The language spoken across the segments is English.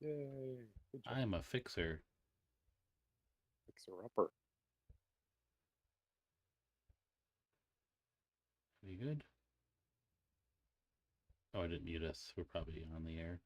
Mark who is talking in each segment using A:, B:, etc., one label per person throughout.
A: Yay. Good job.
B: I am a fixer.
A: Fixer-upper.
B: We good? Oh, I didn't mute us. We're probably on the air.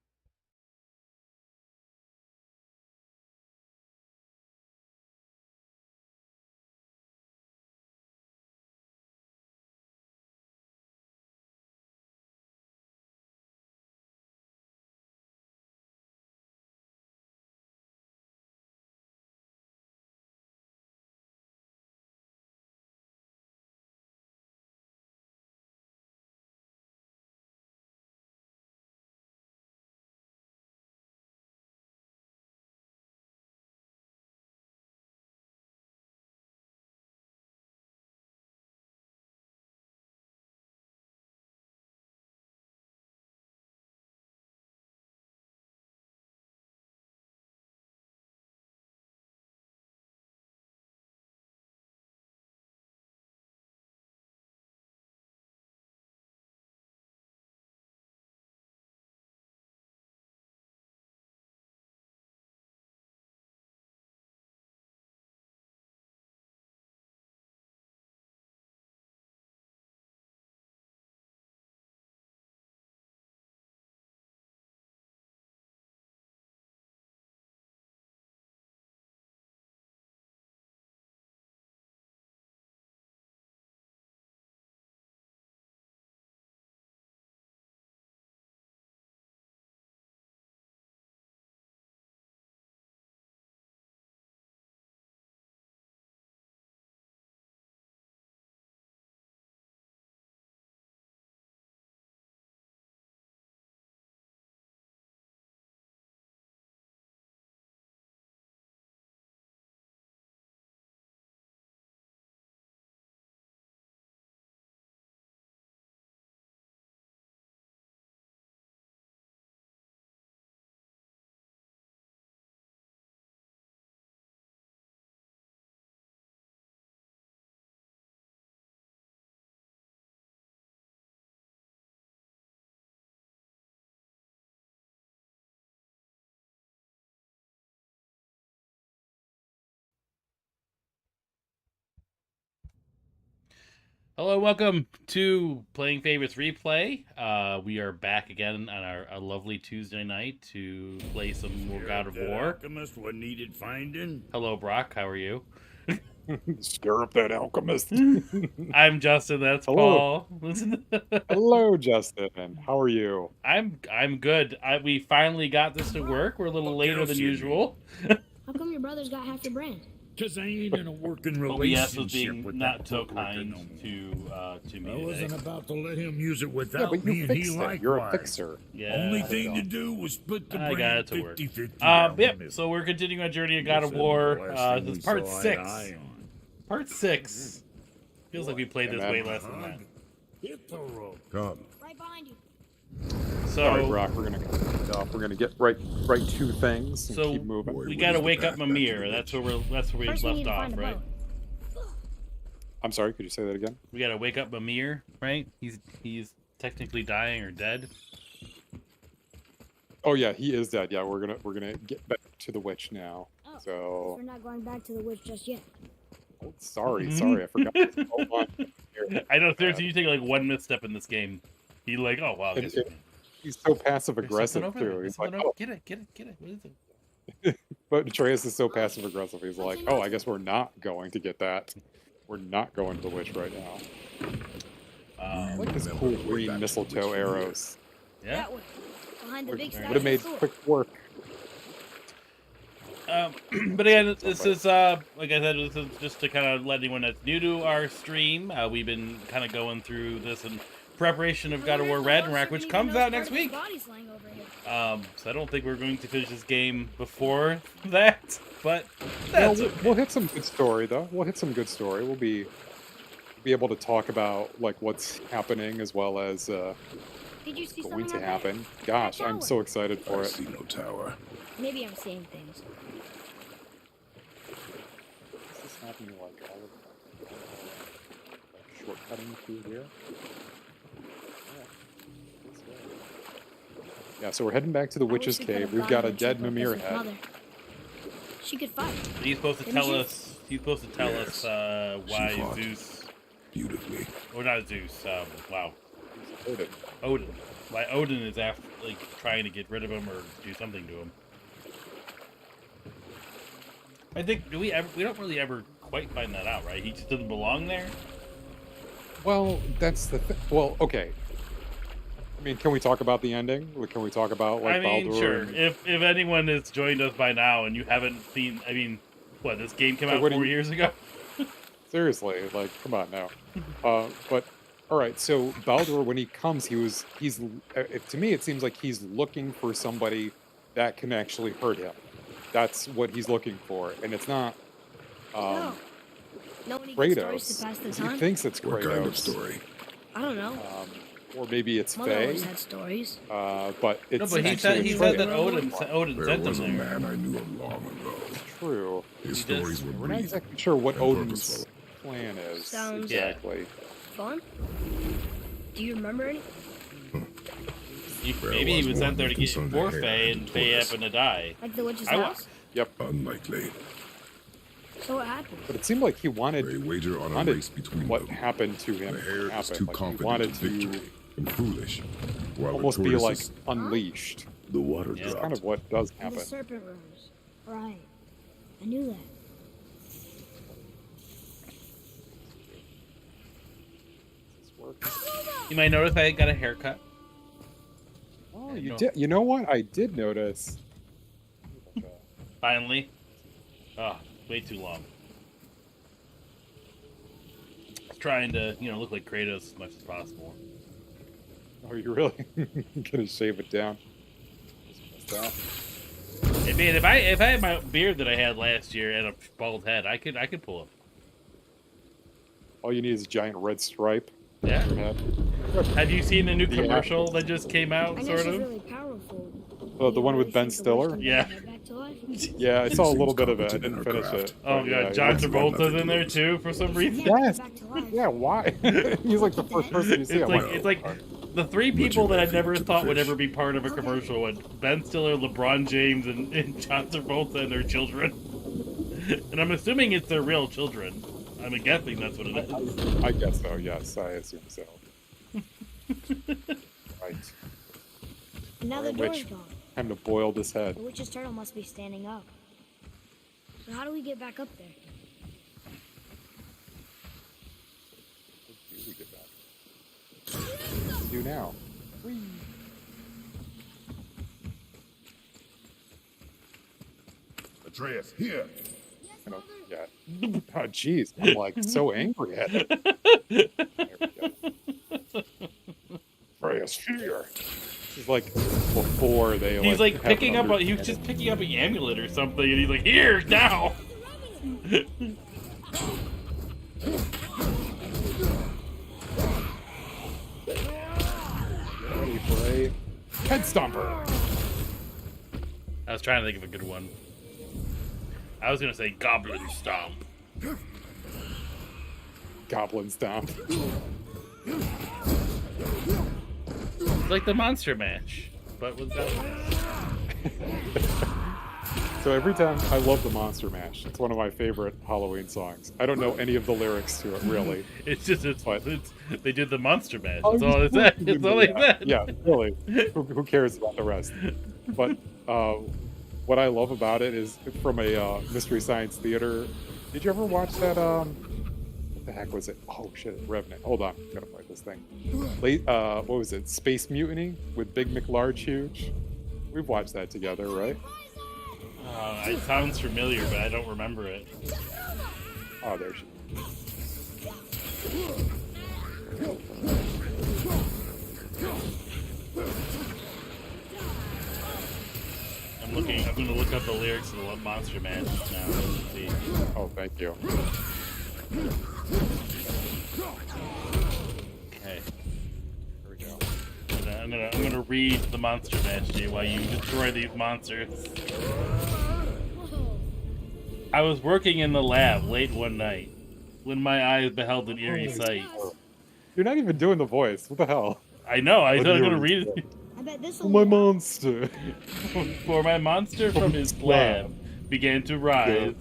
B: Hello, welcome to Playing Favorites Replay. We are back again on a lovely Tuesday night to play some more God of War.
C: Alchemist what needed finding?
B: Hello, Brock. How are you?
A: Scare up that alchemist.
B: I'm Justin. That's
A: Hello.
B: Paul.
A: Hello, Justin. How are you?
B: I'm good. We finally got this to work. We're a little later than usual.
D: How come your brother's got half your brand?
C: Cause I ain't in a working
B: OBS was
C: relationship
B: being
C: with
B: not
C: that
B: so
C: fucker
B: kind
C: no more.
B: to me
C: I
B: today.
C: wasn't about to let him use it
A: Yeah,
C: without
A: but
C: me,
A: you
C: and he
A: fixed it.
C: likewise.
A: You're a fixer.
B: Yeah.
C: Only thing to do was split the
B: I got
C: brand
B: it to work.
C: 50-50
B: Yep. So we're continuing our journey of God of War. This is part 6. Part 6. Feels like we played this way less than that.
C: Hit the road. Come.
D: Right behind you.
A: Sorry,
B: So
A: Brock. We're gonna get right to things and keep moving.
B: we gotta wake up Mimir. That's where we
D: First we
B: left
D: need to
B: off,
D: find a
B: right?
D: boat.
A: I'm sorry. Could you say that again?
B: We gotta wake up Mimir, right? He's technically dying or dead.
A: Oh yeah, he is dead. Yeah, we're gonna get back to the witch now.
D: Oh,
A: So
D: we're not going back to the witch just yet.
A: oh, sorry, I forgot. Hold on. Here.
B: I know seriously, you take like one misstep in this game, he like, oh wow,
A: And he's so passive aggressive too. He's like, oh,
B: get it. What is it?
A: but Atreus is so passive aggressive. He's like, oh, I guess we're not going to get that. We're not going to the witch right now. I like his cool green mistletoe arrows.
B: Yeah.
D: That way. Behind the big
A: Would have made
D: sword.
A: quick work.
B: But again, this is like I said, this is just to kind of let anyone that's new to our stream. We've been kind of going through this in preparation of God of War Ragnarok, which comes out next week. So I don't think we're going to finish this game before that, but that's okay.
A: We'll hit some good story though. We'll hit some good story. We'll be able to talk about like what's happening as well as
D: Did you see
A: going to
D: something
A: happen. Gosh, I'm so excited for it.
C: See no tower.
D: Maybe I'm seeing things.
A: Is this happening like all of shortcutting through here? Yeah, so we're heading back to the
D: I
A: witch's
D: wish we could've
A: cave. We've
D: gone
A: got a
D: and
A: dead
D: checked with
A: Mimir
D: Fizz's
A: head.
D: mother. She could fight.
B: He's supposed to
D: Didn't
B: tell
D: she?
B: us. He's supposed to tell us
C: She
B: why
C: fought.
B: Zeus,
C: Beautifully.
B: or not Zeus. Wow,
A: Odin.
B: Odin. Why Odin is after, like, trying to get rid of him or do something to him. I think we don't really ever quite find that out, right? He just doesn't belong there.
A: Well, that's the thing. Well, okay. I mean, can we talk about the ending? Or can we talk about, like,
B: I mean,
A: Baldur?
B: sure.
A: and-
B: If anyone has joined us by now and you haven't seen, I mean, what, this game came
A: So
B: out
A: what do
B: 4
A: you-
B: years ago?
A: Seriously, like, come on now. But all right, so Baldur, when he comes, he's to me it seems like he's looking for somebody that can actually hurt him. That's what he's looking for, and it's not
D: No. No one needs stories to
A: Kratos.
D: pass the
A: He
D: time.
A: thinks it's
C: What kind of
A: Kratos,
C: story?
D: I don't know.
A: or maybe it's
D: Mother always
A: Faye.
D: had stories.
A: But it's
B: No, but he
A: actually
B: said that
A: Kratos.
B: Odin
C: There
B: sent
C: was a
B: him there.
C: man I knew of long ago.
A: True.
C: His
B: He does-
C: stories were
A: We're not
C: brief.
A: exactly sure what
C: and
A: Odin's
C: purposeful.
A: plan is
D: Sounds-
B: Yeah.
A: exactly.
D: Fun? Do you remember any?
B: Maybe he was sent there to get
C: Son of
B: for
C: the
B: Faye,
C: hair
B: and
C: and
B: Faye
C: tortoise.
B: happened to die.
D: Like the witch's
B: I wa-
D: house?
C: Unlikely.
D: So what happened?
A: But it seemed like he
C: They
A: wanted
C: wager on a
A: wanted
C: race between
A: what
C: them.
A: happened to him
C: The
A: to
C: hare is
A: happen.
C: too
A: Like, he
C: confident
A: wanted
C: in
A: to
C: victory and foolish, while
A: almost
C: the
A: be like
C: tortoise is
A: unleashed.
C: the water
B: Yeah.
A: That's
C: dropped.
A: kind of what does
D: And
A: happen.
D: the serpent rose. Right. I knew that.
A: Does this work?
B: You might notice I got a haircut.
A: Oh,
B: Yeah,
A: you
B: no.
A: did. You know what? I did notice.
B: Finally. Oh, way too long. Trying to, look like Kratos as much as possible.
A: Oh, you're really gonna shave it down? Just messed up.
B: Hey, man, if I had my beard that I had last year and a bald head, I could pull it.
A: All you need is a giant red stripe
B: Yeah.
A: on your head.
B: Have you seen the new
A: Yeah.
B: commercial that just came out?
D: I know
B: Sort
D: she's
B: of.
D: really powerful.
A: Oh, the
D: You
A: one with
D: really
A: Ben
D: think the witch
A: Stiller?
D: can bring
B: Yeah.
D: her back to life?
A: Yeah, I saw a
C: Seems
A: little bit of it. I
C: competent in
A: didn't
C: her
A: finish
C: craft.
A: it.
B: Oh
A: but
B: god,
A: yeah,
B: John
C: yeah.
B: Travolta's in there too for some reason.
D: Yeah,
A: Yes.
D: back to life.
A: Yeah, why? He's like the first person you see.
B: It's
A: I'm
B: like
C: Well,
B: it's like the three
C: would you
B: people that I
C: like
B: never
C: to
B: thought would
C: fish?
B: ever be part of a commercial were Ben Stiller, LeBron James, and John Travolta and their children. And I'm assuming it's their real children. I'm guessing that's what it is.
A: I guess so. Yes, I assume so. Right.
D: And now the
A: Alright,
D: door's
A: witch.
D: gone.
A: Time to boil this head.
D: The witch's turtle must be standing up. So how do we get back up there?
A: What do we get back? What do we do now? Whee!
C: Atreus, here.
A: I don't, yeah. Oh, jeez. I'm like so angry at it. There we go.
C: Atreus, here.
A: This is like before they
B: He's like
A: have
B: picking
A: an
B: up he was just picking up an amulet or something, and he's like, "Here now."
A: Ready for a head stomper.
B: I was trying to think of a good one. I was gonna say Goblin Stomp.
A: Goblin stomp.
B: It's like the Monster Mash, but with goblins.
A: So every time I love the Monster Mash. It's one of my favorite Halloween songs. I don't know any of the lyrics to it really.
B: It's just
A: What?
B: they did the Monster Mash.
A: Oh,
B: That's all they said. That's all they said.
A: Yeah, really. Who cares about the rest? But what I love about it is from a Mystery Science Theater. Did you ever watch that? What the heck was it? Oh shit, Revenant. Hold on, I gotta find this thing. What was it? Space Mutiny with Big McLarge Huge. We've watched that together, right?
B: It sounds familiar, but I don't remember it.
A: Oh, there she.
B: I'm gonna look up the lyrics of the Monster Mash now. Let's see.
A: Oh, thank you.
B: Okay.
A: Here we go.
B: I'm gonna read the Monster Mash to you while you destroy these monsters. I was working in the lab late one night when my eyes beheld an eerie sight.
A: You're not even doing the voice. What the hell?
B: I know. I
A: What
B: thought I was
A: do you
B: gonna read
A: do?
B: it.
D: I bet this
A: Oh,
D: will
A: my monster.
B: For my monster from his slab began to rise,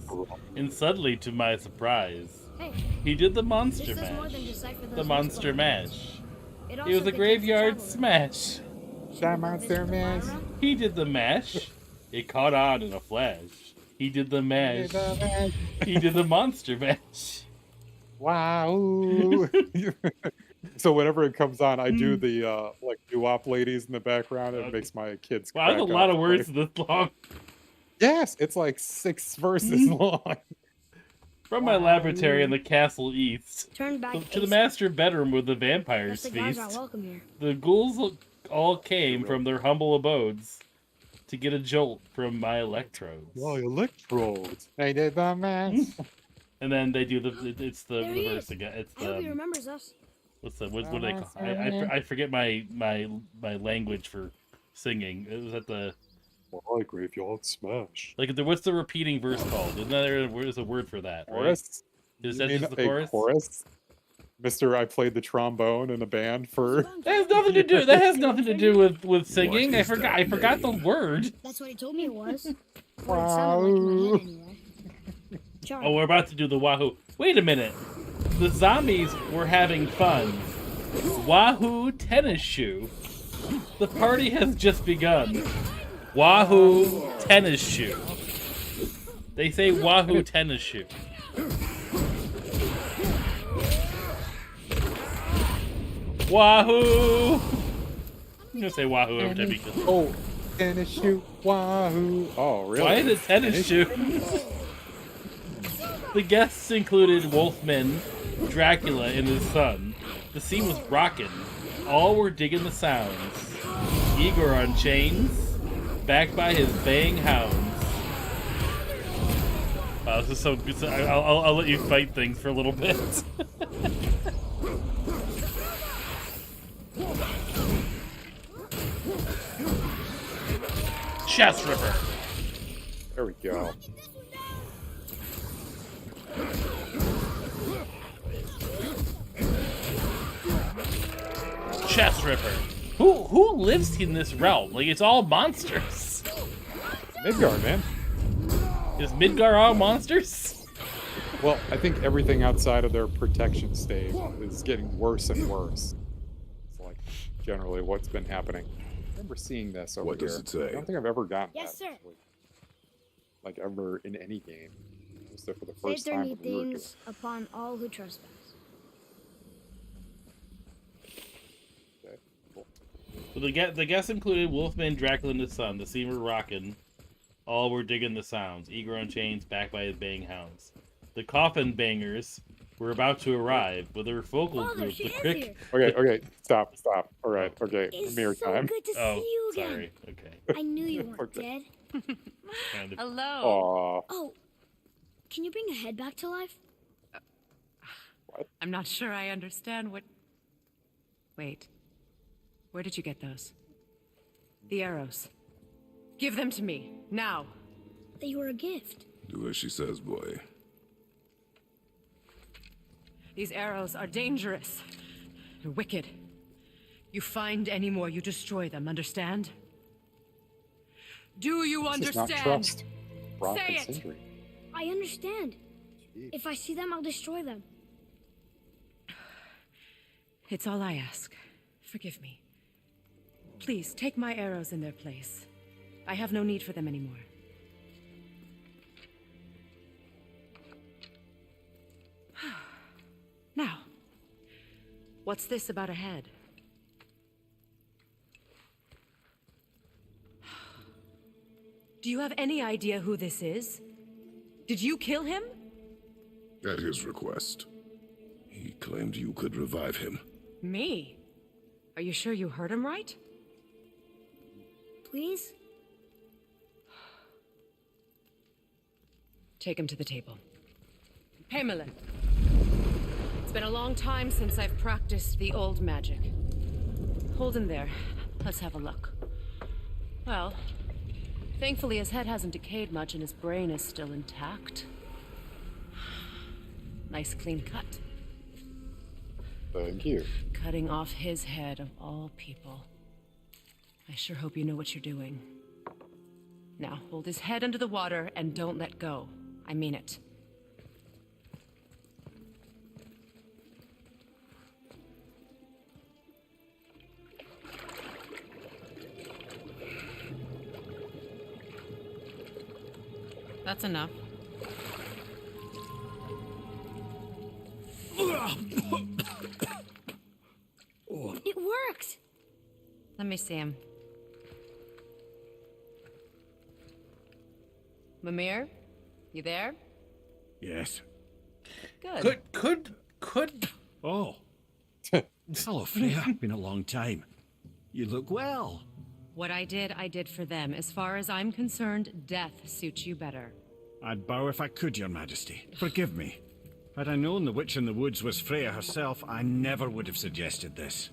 B: and suddenly, to my surprise,
D: Hey,
B: he did the
D: this
B: monster
D: does more
B: mash.
D: than decipher those
B: The
D: next
B: monster
D: bubbles.
B: mash.
D: It
B: It
D: also
B: was a
D: contains
B: graveyard
D: traveler.
B: smash.
A: That monster mash.
B: He did the mash. It caught on in a flash. He did the mash. He did the monster mash.
A: Wow. So whenever it comes on, I do
B: Hmm.
A: the like doo-wop ladies in the background. It
B: Okay.
A: makes my kids
B: Wow,
A: crack
B: that's a
A: up.
B: lot of
A: Like,
B: words this long.
A: yes, it's like 6 verses
B: Hmm.
A: long.
B: From my laboratory in the castle east
D: Turn back
B: to the
D: ASAP.
B: master bedroom where the
D: The
B: vampires
D: cigars
B: feast.
D: are welcome here.
B: The ghouls all came from their humble abodes to get a jolt from my electrodes.
A: Oh, electrodes. I did the mash.
B: And then they do it's the
D: There he
B: verse
D: is.
B: again. It's
D: I hope he
B: the
D: remembers us.
B: what do they call? I forget my language for singing. Is that the
A: Why graveyard smash?
B: like what's the repeating verse called? Isn't there there's a word for that, right?
A: Chorus?
B: Is
A: You
B: that
A: mean
B: just the
A: a
B: chorus?
A: chorus? Mister, I played the trombone in a band for.
B: That has nothing to do. That has nothing to do with singing. I
C: is
B: forgot.
C: that
B: I forgot the
C: name?
B: word.
D: That's what he told me it was. What it sounded like in my head anyway. Charlie,
B: Oh, we're about to do the Wahoo. Wait a minute. The zombies were having fun. Wahoo tennis shoe. The party has just begun. Wahoo tennis shoe. They say Wahoo tennis shoe. Wahoo! I'm gonna say Wahoo every time because.
A: Oh, tennis shoe, wahoo! Oh, really?
B: Why is it tennis shoe? The guests included Wolfman, Dracula, and his son. The scene was rockin'. All were digging the sounds. Igor on chains, backed by his baying hounds. Wow, this is so good. I'll let you fight things for a little bit. Chest Ripper.
A: There we go.
B: Chest Ripper. Who lives in this realm? Like, it's all monsters.
A: Midgard, man.
B: Is Midgar all monsters?
A: Well, I think everything outside of their protection stage is getting worse and worse. It's like generally what's been happening. I remember seeing this over
C: What
A: here.
C: does it say?
A: I don't think I've ever gotten
D: Yes,
A: that.
D: sir.
A: Actually. Like ever in any game. So for the
D: say
A: first
D: there
A: time
D: need
A: when we were doing
D: things upon all who trespass.
A: it. Cool.
B: So the guests included Wolfman, Dracula, and his son. The scene were rockin'. All were digging the sounds. Igor on chains, backed by his baying hounds. The coffin bangers were about to arrive with their vocal
D: Father,
B: group.
D: she
B: The
D: is
B: crick.
D: here.
A: Okay, stop. All right, okay,
D: It's
A: mirror
D: so
A: time.
D: good to
B: Oh,
D: see you again.
B: sorry. Okay.
D: I knew you weren't
A: Okay.
D: dead.
B: Kind of.
E: Hello.
A: Aw,
D: Oh, can you bring a head back to life?
E: I'm not sure I understand what. Wait. Where did you get those? The arrows. Give them to me, now.
D: They were a gift.
C: Do as she says, boy.
E: These arrows are dangerous. They're wicked. You find any more, you destroy them, understand? Do you
A: this is not
E: understand?
A: trust. Rock
E: Say
A: and
E: it.
A: Sindri.
D: I understand.
A: Jeez.
D: If I see them, I'll destroy them.
E: It's all I ask. Forgive me. Please, take my arrows in their place. I have no need for them anymore. Now, what's this about a head? Do you have any idea who this is? Did you kill him?
C: At his request. He claimed you could revive him.
E: Me? Are you sure you heard him right?
D: Please?
E: Take him to the table. Pamela. It's been a long time since I've practiced the old magic. Hold him there. Let's have a look. Well, thankfully his head hasn't decayed much and his brain is still intact. Nice clean cut.
A: Thank you.
E: Cutting off his head of all people. I sure hope you know what you're doing. Now, hold his head under the water and don't let go. I mean it. That's enough.
D: It worked!
E: Let me see him. Mimir, you there?
F: Yes.
E: Good.
B: Could.
F: Oh. Hello, Freya. Been a long time. You look well.
E: What I did for them. As far as I'm concerned, death suits you better.
F: I'd bow if I could, Your Majesty. Forgive me. Had I known the witch in the woods was Freya herself, I never would have suggested this.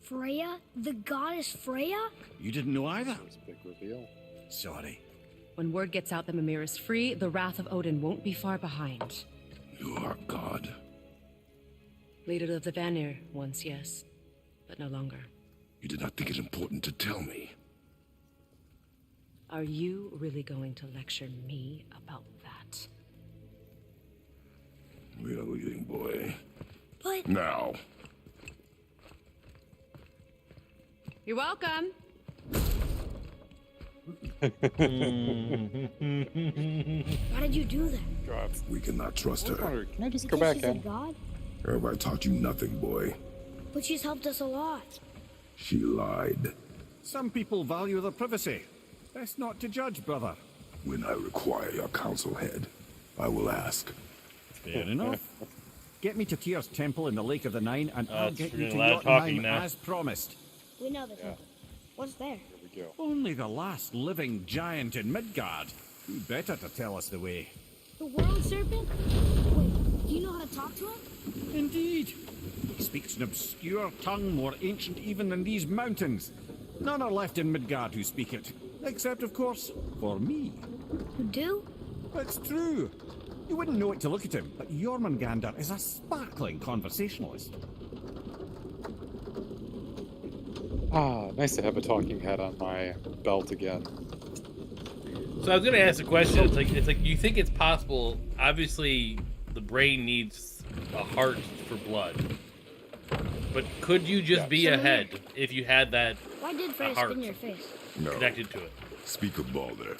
D: Freya? The goddess Freya?
F: You didn't know either?
A: That was a big reveal.
F: Sorry.
E: When word gets out that Mimir is free, the wrath of Odin won't be far behind.
C: You are God.
E: Leader of the Vanir, once, yes. But no longer.
C: You did not think it important to tell me.
E: Are you really going to lecture me about that?
C: We are leaving, boy.
D: But
C: Now.
E: You're welcome.
D: why did you do that?
A: God.
C: We cannot trust
A: I was
C: her.
A: wondering, can I just
D: Because
A: go back
D: she's a
A: in?
D: god?
C: Have I taught you nothing, boy?
D: But she's helped us a lot.
C: She lied.
F: Some people value their privacy. Best not to judge, brother.
C: When I require your council head, I will ask.
F: Fair enough. Get me to Tyr's temple in the Lake of the Nine, and I'll
B: That's
F: get you
B: really
F: to
B: loud talking
F: Jotunheim
B: now.
F: as promised.
D: We know the temple. What's there?
A: Here we go.
F: Only the last living giant in Midgard. Who better to tell us the way?
D: The world serpent? Wait, do you know how to talk to him?
F: Indeed. He speaks an obscure tongue more ancient even than these mountains. None are left in Midgard who speak it. Except, of course, for me.
D: You do?
F: It's true. You wouldn't know it to look at him, but Jormungandr is a sparkling conversationalist.
A: Ah, nice to have a talking head on my belt again.
B: So I was gonna ask a question. It's like you think it's possible. Obviously, the brain needs a heart for blood, but could you just be a head if you had that
D: Why did Freya
B: heart.
D: spin your face?
C: No.
B: connected to it?
C: Speak of Balder.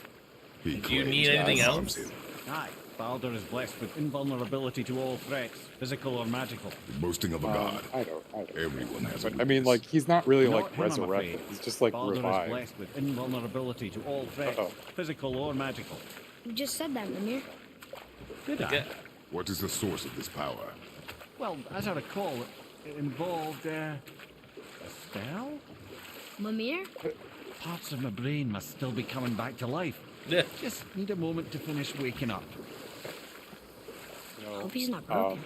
C: He
B: Do you
C: claims
B: need
C: God
B: anything
C: harms
B: else?
C: him.
F: Aye, Baldur is blessed with invulnerability to all threats, physical or magical.
C: The boasting of a god.
A: I don't.
C: Everyone has a
A: But I mean,
C: weakness.
A: like, he's not really
F: Not
A: like
F: him, I'm
A: resurrected.
F: afraid.
A: He's just like
F: Baldur is
A: revived.
F: blessed with invulnerability to all threats,
A: Uh-oh.
F: physical or magical.
D: You just said that, Mimir.
F: Did I?
B: Okay.
C: What is the source of this power?
F: Well, as I recall, it involved, a spell?
D: Mimir?
F: Parts of my brain must still be coming back to life.
B: Yeah.
F: Just need a moment to finish waking up.
A: You know,
D: Hope he's not broken.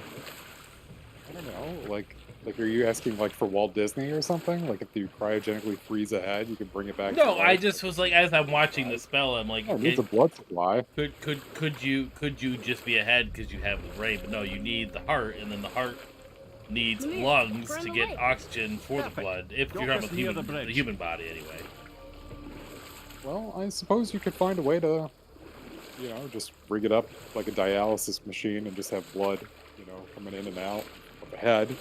A: I don't know. Like, are you asking like for Walt Disney or something? Like, if you cryogenically freeze a head, you can bring it back. to
B: No, I
A: life?
B: just was like, as I'm watching the spell, I'm like,
A: Oh, it needs a blood supply.
B: could you just be a head because you have the brain? But no, you need the heart, and then the heart needs
D: Mimir,
B: lungs
D: burn
B: to
D: the
B: get
D: light.
B: oxygen for the
F: Perfect.
B: blood. If
F: Drop
B: you're talking
F: us
B: about
F: near
B: human,
F: the bridge.
B: the human body, anyway.
A: Well, I suppose you could find a way to, you know, just rig it up like a dialysis machine and just have blood, you know, coming in and out of the head.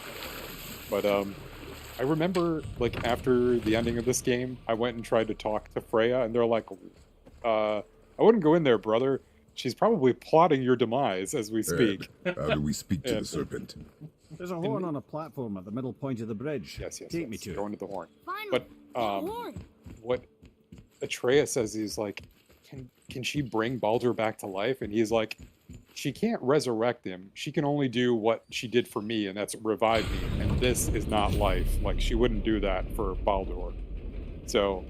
A: But I remember, like, after the ending of this game, I went and tried to talk to Freya, and they're like, I wouldn't go in there, brother. She's probably plotting your demise as we speak.
C: How do we speak to
A: Yeah.
C: the serpent?
F: There's a horn on a platform at the middle point of the bridge.
A: Yes,
F: Take me to
A: Go
F: it.
A: into the horn.
D: Finally.
A: But
D: that horn.
A: what Atreus says is like, can she bring Baldur back to life? And he's like, she can't resurrect him. She can only do what she did for me, and that's revive me. And this is not life. Like, she wouldn't do that for Baldur. So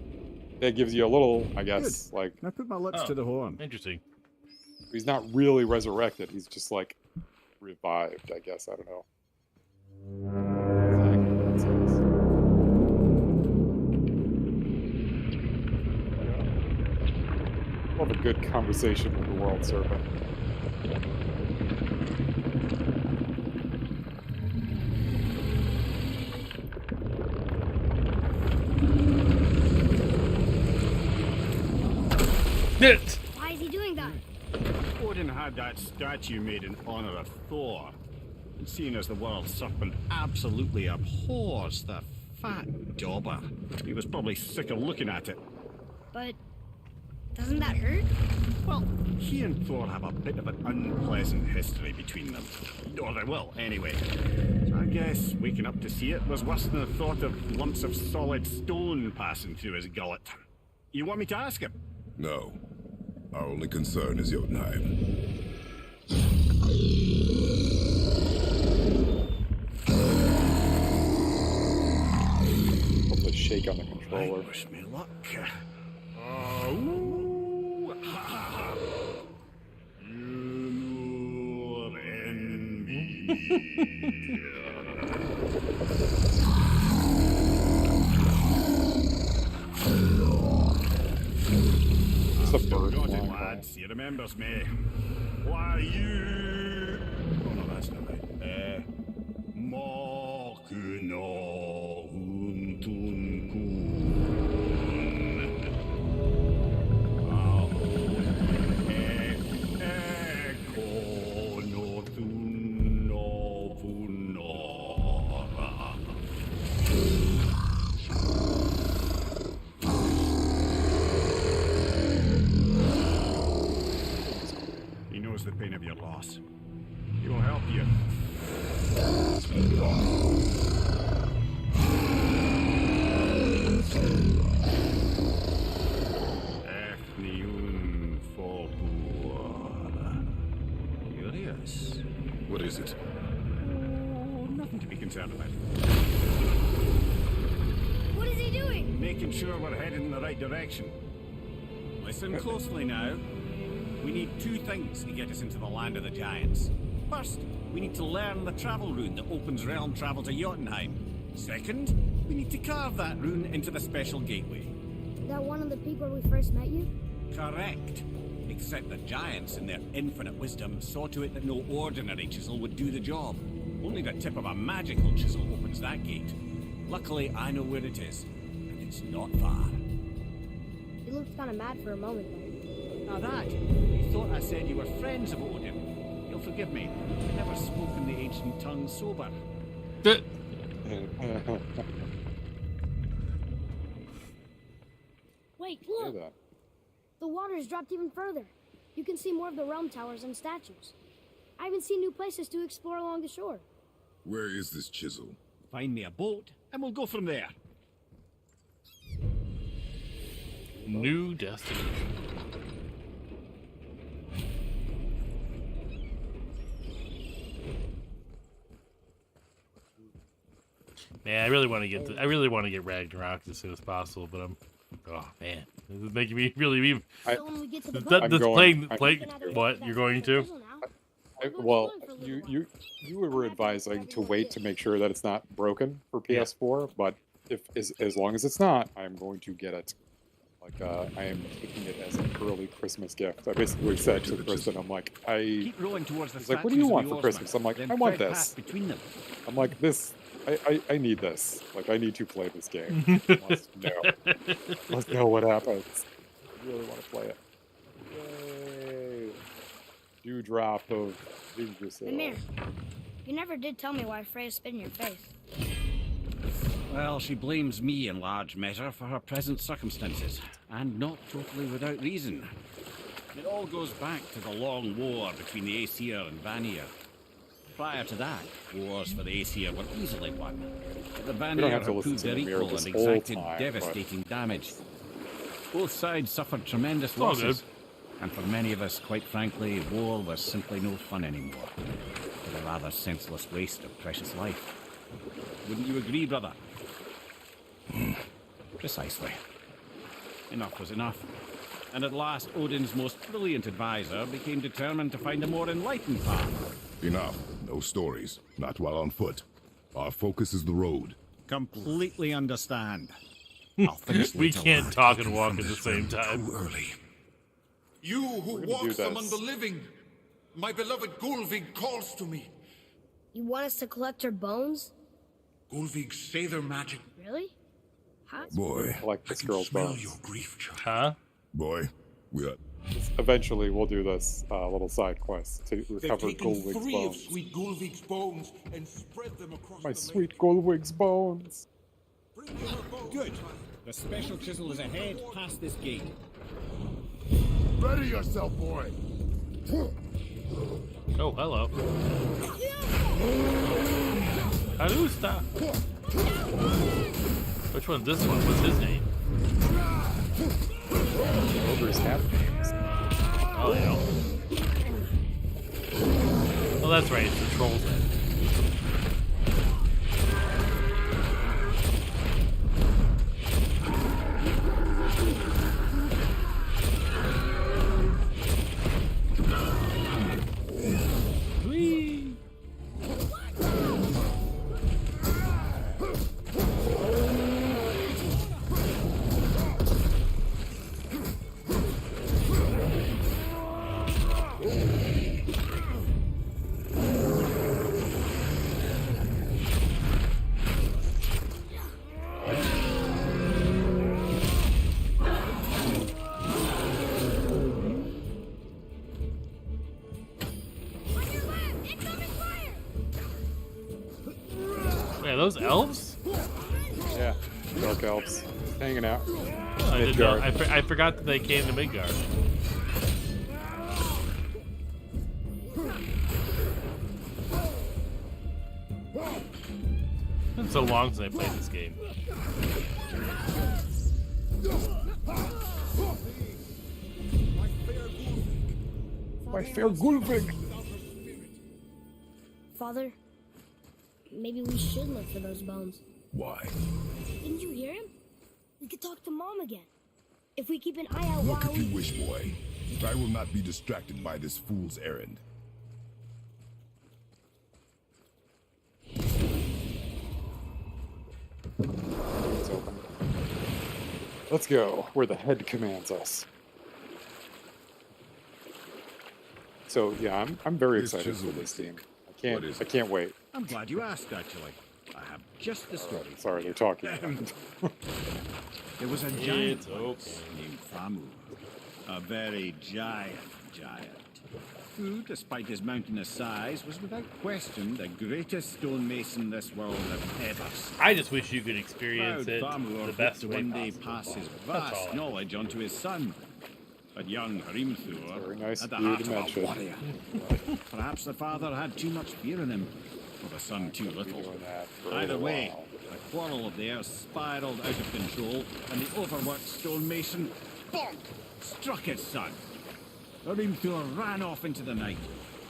A: that gives you a little, I guess, like,
F: I put my lips
B: Oh.
F: to the horn.
B: Interesting.
A: he's not really resurrected. He's just like revived, I guess. I don't know. Exactly what it says. We'll have a good conversation with the world serpent.
D: Why is he doing that?
F: Odin had that statue made in honor of Thor. And seeing as the world serpent absolutely abhors the fat dauber, he was probably sick of looking at it.
D: But doesn't that hurt?
F: Well, he and Thor have a bit of an unpleasant history between them. Or they will, anyway. So I guess waking up to see it was worse than the thought of lumps of solid stone passing through his gullet. You want me to ask him?
C: No. Our only concern is Jotunheim.
A: Put the shake on the controller.
F: Right, wish me luck. Ooh, ha, ha, ha. You and me.
A: It's a bird
F: Got it,
A: flying by.
F: lads. He remembers me. Why you? Oh no, that's not right. Mokuno untun kun. Eko no tun no punora. He knows the pain of your loss. He will help you. Efniun Folkur. Curious.
C: What is it?
F: Oh, nothing to be concerned about.
D: What is he doing?
F: Making sure we're heading in the right direction. Listen closely now. We need two things to get us into the land of the giants. First, we need to learn the travel rune that opens realm travel to Jotunheim. Second, we need to carve that rune into the special gateway.
D: That one of the peak where we first met you?
F: Correct. Except the giants, in their infinite wisdom, saw to it that no ordinary chisel would do the job. Only the tip of a magical chisel opens that gate. Luckily, I know where it is, and it's not far.
D: You looked kind of mad for a moment there.
F: Now that, you thought I said you were friends of Odin. You'll forgive me. I never spoke in the ancient tongue sober.
D: Wait,
A: Hear
D: look!
A: that?
D: The water's dropped even further. You can see more of the realm towers and statues. I even see new places to explore along the shore.
C: Where is this chisel?
F: Find me a boat, and we'll go from there.
B: New destination. Man, I really want to get. I really want to get Ragnarok as soon as possible, but I'm. Oh man, this is making me really.
D: So when we get to the boat,
B: This
A: going-
B: playing. What you're going to?
A: Well, you were advising to wait to make sure that it's not broken for PS4, but if as long as it's not, I'm going to get it. Like I am taking it as an early Christmas gift. I basically said to Kristen, I'm like,
F: Keep rolling towards the
A: He's like, what do you
F: statues
A: want
F: of
A: for
F: the
A: Christmas? I'm like,
F: oarsmen,
A: I
F: then
A: want
F: tread
A: this.
F: past between them.
A: I'm like, this. I need this. Like, I need to play this game. Let's know what happens. I really want to play it. Yay! Dewdrop of Yggdrasil.
D: Mimir, you never did tell me why Freya spit in your face.
F: Well, she blames me in large measure for her present circumstances, and not totally without reason. It all goes back to the long war between the Aesir and Vanir. Prior to that, wars for the Aesir were easily won. But the
A: don't
F: Vanir
A: have to
F: had
A: listen
F: proved
A: to
F: their
A: Mimir
F: equal
A: this
F: and
A: whole
F: exacted
A: time, but-
F: devastating damage. Both sides suffered tremendous
B: all
F: losses, and for many of us, quite frankly, war was simply no fun anymore. It was a rather senseless waste of precious life. Wouldn't you agree, brother? Precisely. Enough was enough. And at last, Odin's most brilliant advisor became determined to find a more enlightened path.
C: Enough. No stories. Not while on foot. Our focus is the road.
F: Completely understand. I'll finish
B: We
F: later,
B: can't
F: lad.
B: talk and walk at the same time.
C: Too early.
G: You who
A: We're gonna
G: walk
A: do
G: among
A: this.
G: the living, my beloved Gulvig calls to me.
D: You want us to collect her bones?
G: Gulvig say their magic.
D: Really? Huh?
C: Boy.
A: I like
G: I
A: this
G: can
A: girl's
G: smell
A: bones.
G: your grief, child.
B: Huh?
C: Boy. We are
A: Eventually, we'll do this little side quest to
G: They've
A: recover
G: taken
A: Gullwig's
G: 3 of
A: bones.
G: Sweet Gulvig's bones and spread them across
A: My
G: the
A: sweet
G: lake.
A: Gullwig's bones.
G: Bring me her bones,
F: Good.
G: child.
F: The special chisel is ahead, past this gate.
C: Ready yourself, boy.
B: Oh, hello. Alusta. Which one's this one? What's his name?
A: Ogres have names.
B: Oh, yeah. Oh, that's right. It's the troll's head. Whee! Wait, are those elves?
A: Yeah, dark elves hanging out.
B: Oh, I didn't know. I forgot that they came to Midgard. It's been so long since I played this game.
A: My fair Gullwig.
D: Father, maybe we should look for those bones.
C: Why?
D: Didn't you hear him? We could talk to Mom again. If we keep an eye out
C: Look
D: while
C: if you
D: we...
C: wish, boy. But I will not be distracted by this fool's errand.
A: It's open. Let's go where the head commands us. So yeah, I'm very
C: This
A: excited for
C: chisel
A: this
C: is
A: game.
C: What is
A: I
C: it?
A: can't wait.
F: I'm glad you asked, actually. I have just the story.
A: Sorry, they're talking.
F: There was a giant
B: It's
F: once named Famu. A very giant. Who, despite his mountainous size, was without question the greatest stonemason this world had ever seen.
B: I just wish you could experience
F: Proud
B: it
F: Thamur
B: the best
F: hoped
B: way
F: to one day
B: possible.
F: pass his
B: That's all
F: vast
B: I-
F: knowledge onto his son. But young Hrimthur
A: Very nice
F: had the
A: of you
F: heart
A: to
F: of a
A: mention.
F: warrior. Perhaps the father had too much fear in him, or the son too little.
A: Doing that for a
F: Either
A: little
F: way,
A: while.
F: the quarrel of theirs spiraled out of control, and the overworked stonemason, bonk, struck his son. Hrimthur ran off into the night.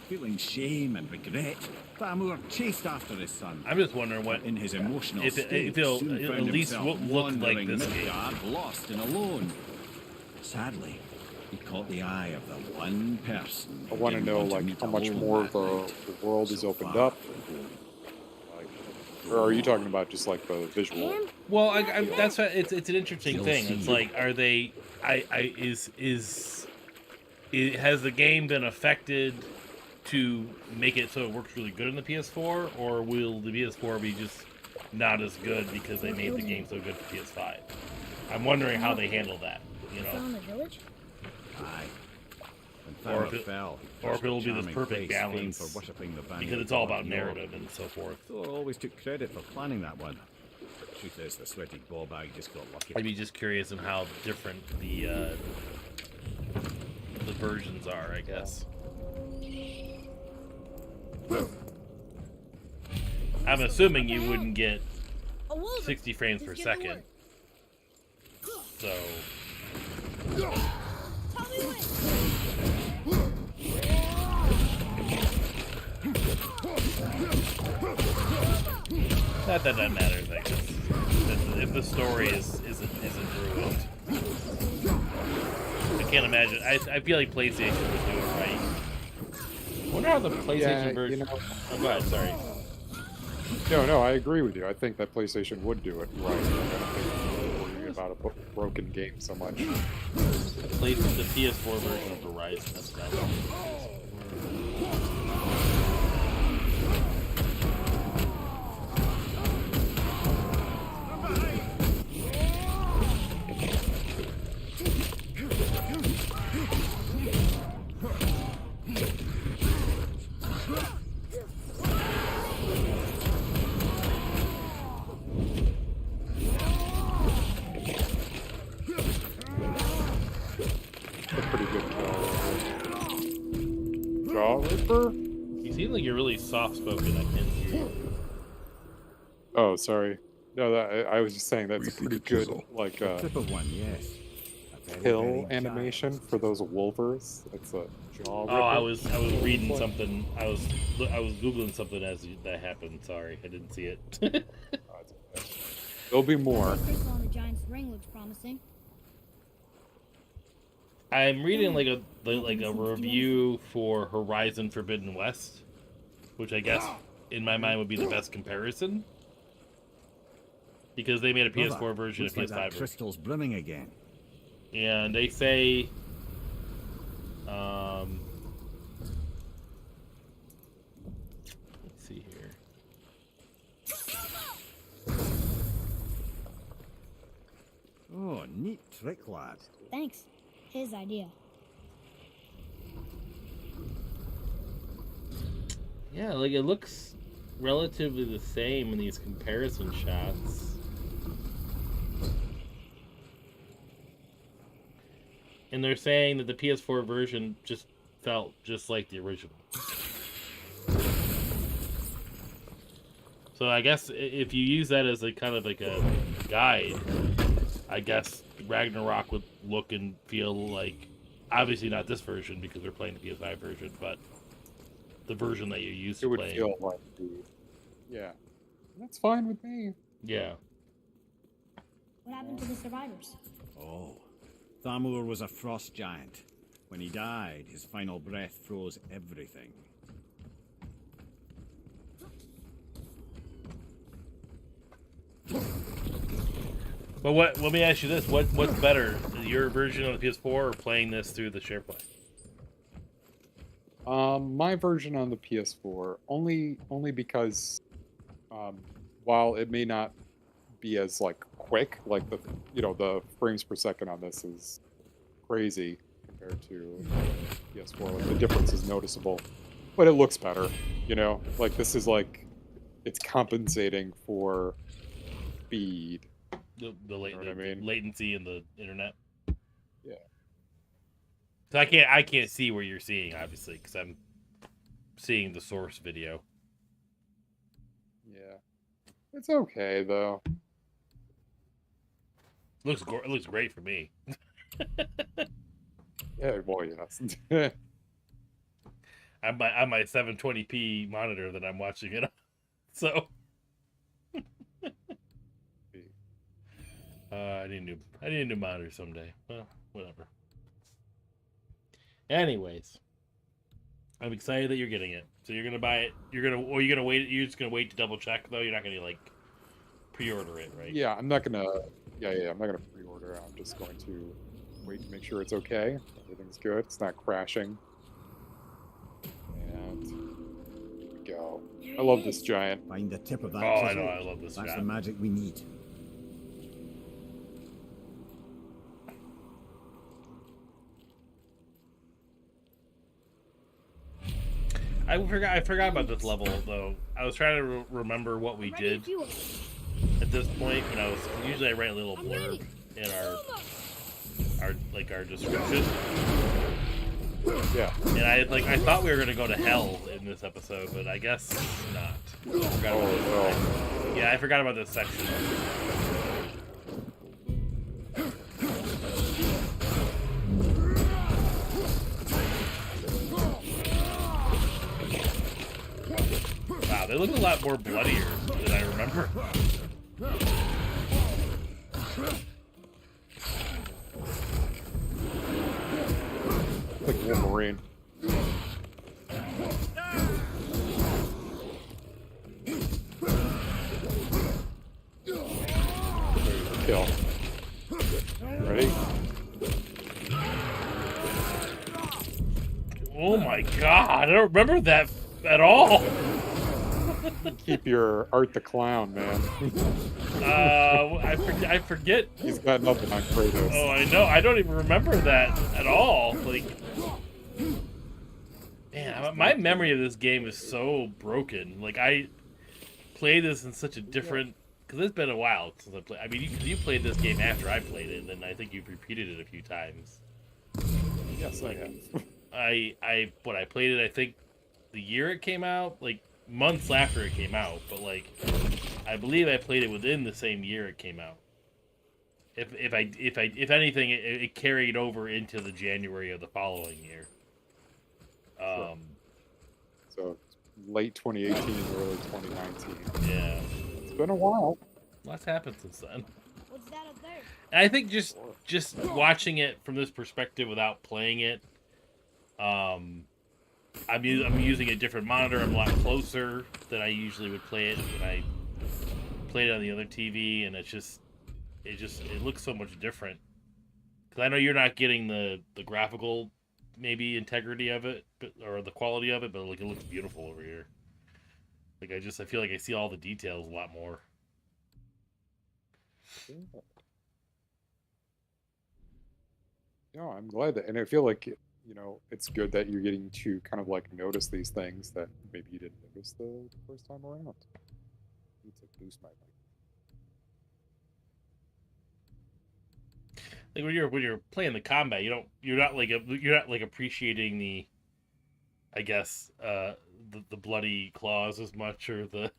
F: Feeling shame and regret, Thamur chased after his son.
B: I'm just wondering what
F: In his emotional
B: if
F: state,
B: it'll
F: soon
B: at
F: found
B: least
F: himself
B: look like
F: wandering
B: this game.
F: Midgard, lost and alone. Sadly, he caught the eye of the one person.
A: I want to know like how much more of the world is opened up. Like, or are you talking about just like the visual?
D: Him?
B: Well, that's what, it's an interesting
F: You'll
B: thing.
F: see.
B: It's like, are they? Has the game been affected to make it so it works really good in the PS4, or will the PS4 be just not as good because they made the game so good for PS5? I'm wondering how they handle that. You know,
D: Found the village?
F: Aye. When
B: Or
F: Thamur
B: if it-
F: fell,
B: or if it'll be this
F: charming
B: perfect
F: place famed
B: balance,
F: for worshipping the Vanir
B: because it's all
F: god
B: about
F: Nord.
B: narrative and so forth.
F: Thor always took credit for planning that one. Truth is, the sweaty ball bag just got lucky.
B: I'd be just curious on how different the versions are, I guess. I'm assuming you wouldn't get
D: A wolf!
B: 60 frames per
D: Just give the
B: second. So,
D: Tell me when!
B: not that that matters, I guess. If the story isn't ruined. I can't imagine. I feel like PlayStation would do it right. I wonder how the PlayStation
A: Yeah,
B: version...
A: you know.
B: Oh, go ahead, sorry.
A: No, I agree with you. I think that PlayStation would do it right. I don't think they're worrying about a broken game so much.
B: The PS4 version of Horizon. That's what I want.
A: pretty good kill. Jaw Ripper?
B: You seem like you're really soft-spoken. I can't hear you.
A: Oh, sorry. No, I was just saying that's a pretty good, like,
F: Tip of one, yes. A very,
A: kill
F: very
A: animation
F: giant
A: for those wolvers. It's a jaw ripper.
B: Oh, I was reading something. I was googling something as that happened. Sorry, I didn't see it.
A: Oh, it's okay. There'll be more.
D: Crystal on the giant's ring looks promising.
B: I'm reading like a review for Horizon Forbidden West, which I guess in my mind would be the best comparison because they made a PS4 version, a
F: Looks like
B: PS5
F: that
B: version,
F: crystal's brimming again.
B: and they say, let's see here.
F: Oh, neat trick, lad.
D: Thanks. His idea.
B: Yeah, like it looks relatively the same in these comparison shots. And they're saying that the PS4 version just felt just like the original. So I guess if you use that as a kind of like a guide, I guess Ragnarok would look and feel like, obviously not this version because we're playing the PS5 version, but the version that you're used
A: It
B: to
A: would
B: playing.
A: feel like yeah. That's fine with me.
B: Yeah.
D: What happened to the survivors?
F: Oh, Thamur was a frost giant. When he died, his final breath froze everything.
B: But let me ask you this: what's better, your version on the PS4 or playing this through the SharePlay?
A: My version on the PS4 only because while it may not be as like quick, like the frames per second on this is crazy compared to PS4. Like the difference is noticeable, but it looks better. Like this is like it's compensating for speed.
B: The
A: what I mean?
B: latency in the internet.
A: Yeah.
B: So I can't see where you're seeing, obviously, because I'm seeing the source video.
A: Yeah, it's okay though.
B: It looks great for me.
A: Yeah, well, yes.
B: I'm my 720p monitor that I'm watching it on. So I need a new monitor someday. Well, whatever. Anyways, I'm excited that you're getting it. So you're gonna buy it. You're gonna wait. You're just gonna wait to double check though. You're not gonna like pre-order it, right?
A: Yeah, I'm not gonna. Yeah, I'm not gonna pre-order. I'm just going to wait to make sure it's okay. Everything's good. It's not crashing. And here we go. I love this giant.
F: Find the tip of that.
B: Oh, I
F: chisel.
B: know. I love this
F: That's
B: guy.
F: the magic we need.
B: I forgot about this level though. I was trying to remember what we did at this point when I was. Usually I write a little blurb in our description.
A: Yeah.
B: And I thought we were gonna go to hell in this episode, but I guess not. I forgot about this. Yeah, I forgot about this section. Wow, they look a lot more bloodier than I remember.
A: Like Wolverine. Kill. Ready?
B: Oh my god, I don't remember that at all.
A: Keep your Art the Clown, man.
B: I forget.
A: He's got nothing on Kratos.
B: Oh, I know. I don't even remember that at all. Like, man, my memory of this game is so broken. Like, I played this in such a different. Because it's been a while since I played. I mean, you played this game after I played it, and then I think you've repeated it a few times.
A: Yes, I have.
B: I played it, I think the year it came out, like months after it came out, but like I believe I played it within the same year it came out. If anything, it carried over into the January of the following year.
A: So late 2018, early 2019.
B: Yeah,
A: It's been a while.
B: lots happened since then.
D: What's that up there?
B: And I think just watching it from this perspective without playing it, I'm using a different monitor. I'm a lot closer than I usually would play it when I played it on the other TV, and it looks so much different. Because I know you're not getting the graphical maybe integrity of it, or the quality of it, but like it looks beautiful over here. Like I feel like I see all the details a lot more.
A: No, I'm glad that, and I feel like it's good that you're getting to kind of like notice these things that maybe you didn't notice the first time around. I need to boost my mic.
B: Like when you're playing the combat, you're not like appreciating the, I guess, the bloody claws as much, or the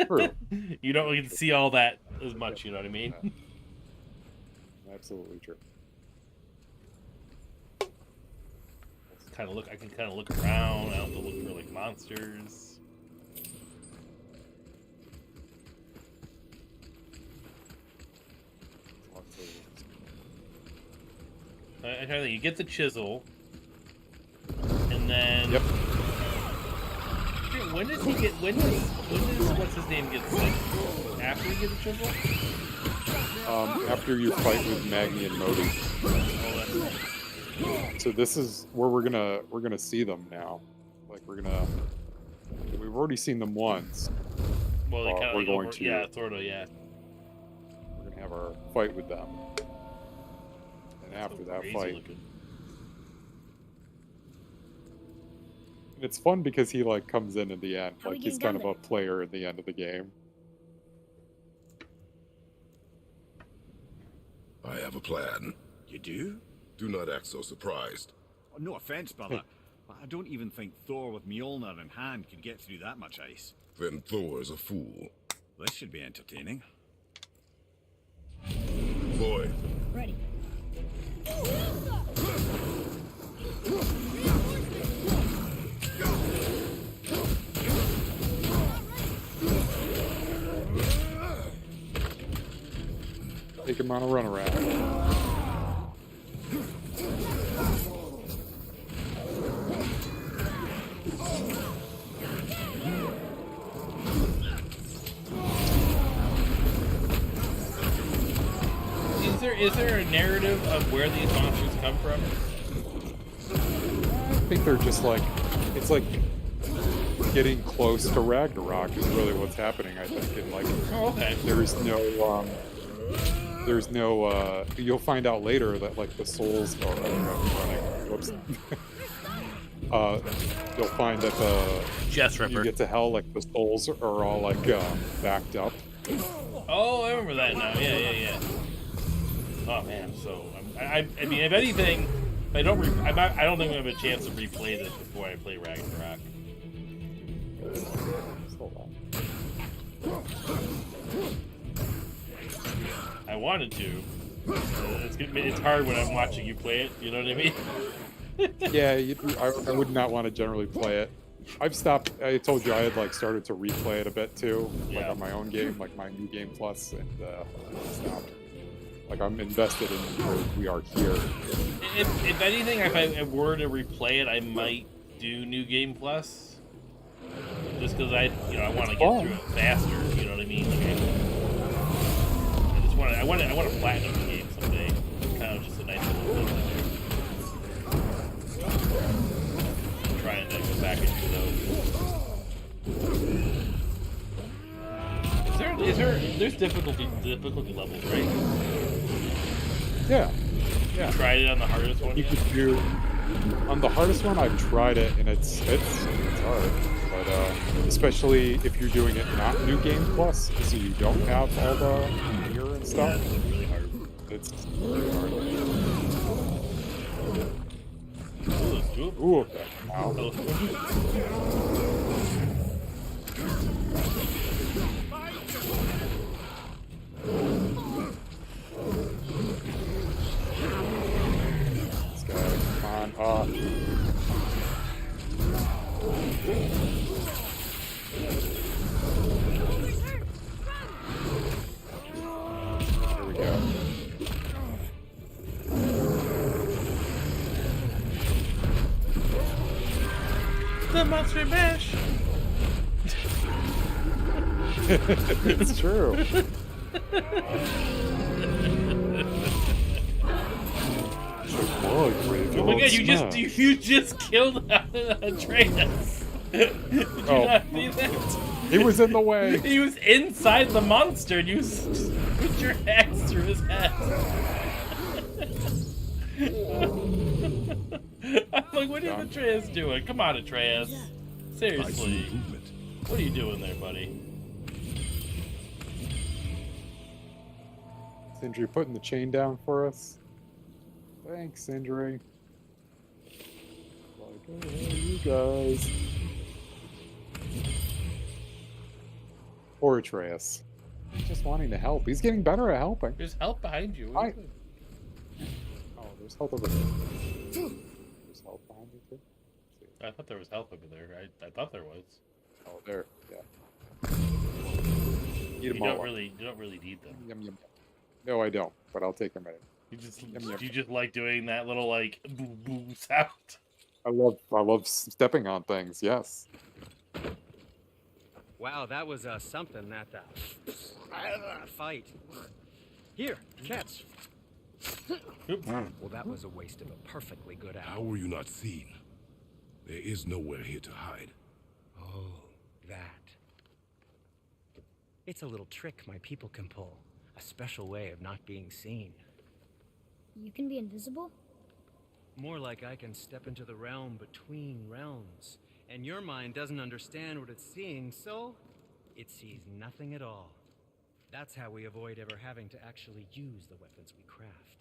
A: True.
B: you don't get to see all that as much. You know what I mean?
A: Absolutely true.
B: I can kind of look around. I don't have to look for like monsters. I kind of think you get the chisel, and then
A: Yep.
B: When does he get? When does what's his name get sick? After you get the chisel?
A: After you fight with Magni and Modi.
B: Oh, that's right.
A: So this is where we're gonna see them now. Like we've already seen them once.
B: Well, they kind of
A: we're
B: like
A: going to
B: yeah, sort of, yeah.
A: We're gonna have our fight with them, and after
B: So
A: that
B: crazy
A: fight,
B: looking.
A: it's fun because he like comes in the end.
D: How we
A: Like he's
D: getting
A: kind of
D: done
A: a player at the end of the game.
C: I have a plan.
F: You do?
C: Do not act so surprised.
F: Oh, no offense, brother, but I don't even think Thor with Mjolnir in hand could get through that much ice.
C: Then Thor is a fool.
F: This should be entertaining.
C: Boy,
D: Ready.
A: Take him on a runaround.
B: Is there a narrative of where these monsters come from?
A: I think they're just like, it's like getting close to Ragnarok is really what's happening. I think, and like,
B: Oh, okay.
A: there's no, you'll find out later that like the souls are running. Whoops. You'll find that
B: Jess
A: you
B: Ripper.
A: get to hell, like the souls are all like backed up.
B: Oh, I remember that now. Yeah. Oh man, so I mean, if anything, I don't think I have a chance to replay this before I play Ragnarok. I wanted to. It's hard when I'm watching you play it. You know what I mean?
A: Yeah, I would not want to generally play it. I've stopped. I told you I had like started to replay it a bit too, like
B: Yeah.
A: on my own game, like my new game plus, and stopped. Like I'm invested in where we are here.
B: If anything, if I were to replay it, I might do New Game Plus. Just because I want to get through it faster. You know what I mean? Like I want to platinum the game someday. Kind of just a nice little thing to do. I'm trying to go back into those. There's difficulty levels, right?
A: Yeah.
B: You tried it on the hardest one?
A: You
B: yet?
A: could do on the hardest one. I've tried it, and it's hard. But especially if you're doing it not New Game Plus, so you don't have all the gear and
B: Yeah,
A: stuff.
B: it's really hard.
A: It's really hard. Ooh, okay. Wow. This guy, come on. Here we go.
B: The monster mash.
A: It's true.
B: Oh my god, you just killed Atreus. Did you not see that?
A: He was in the way.
B: He was inside the monster and you put your axe through his head. I'm like, what is Atreus doing? Come on, Atreus. Seriously. What are you doing there, buddy?
A: Sindri putting the chain down for us. Thanks, Sindri. Like, oh, you guys. Poor Atreus. He's just wanting to help. He's getting better at helping.
B: There's help behind you.
A: Oh, there's help over there. There's help behind you too.
B: I thought there was help over there. I thought there was.
A: Oh, there. Yeah. Eat
B: You
A: them all.
B: don't really need them.
A: Yum, yum, yum. No, I don't. But I'll take them anyway.
B: You just like doing that little like boo boo sound.
A: I love stepping on things. Yes.
H: Wow, that was something, that fight. Here, catch. Well, that was a waste of a perfectly good
C: How
H: hour.
C: were you not seen? There is nowhere here to hide.
H: Oh, that. It's a little trick my people can pull. A special way of not being seen.
D: You can be invisible?
H: More like I can step into the realm between realms. And your mind doesn't understand what it's seeing, so it sees nothing at all. That's how we avoid ever having to actually use the weapons we craft.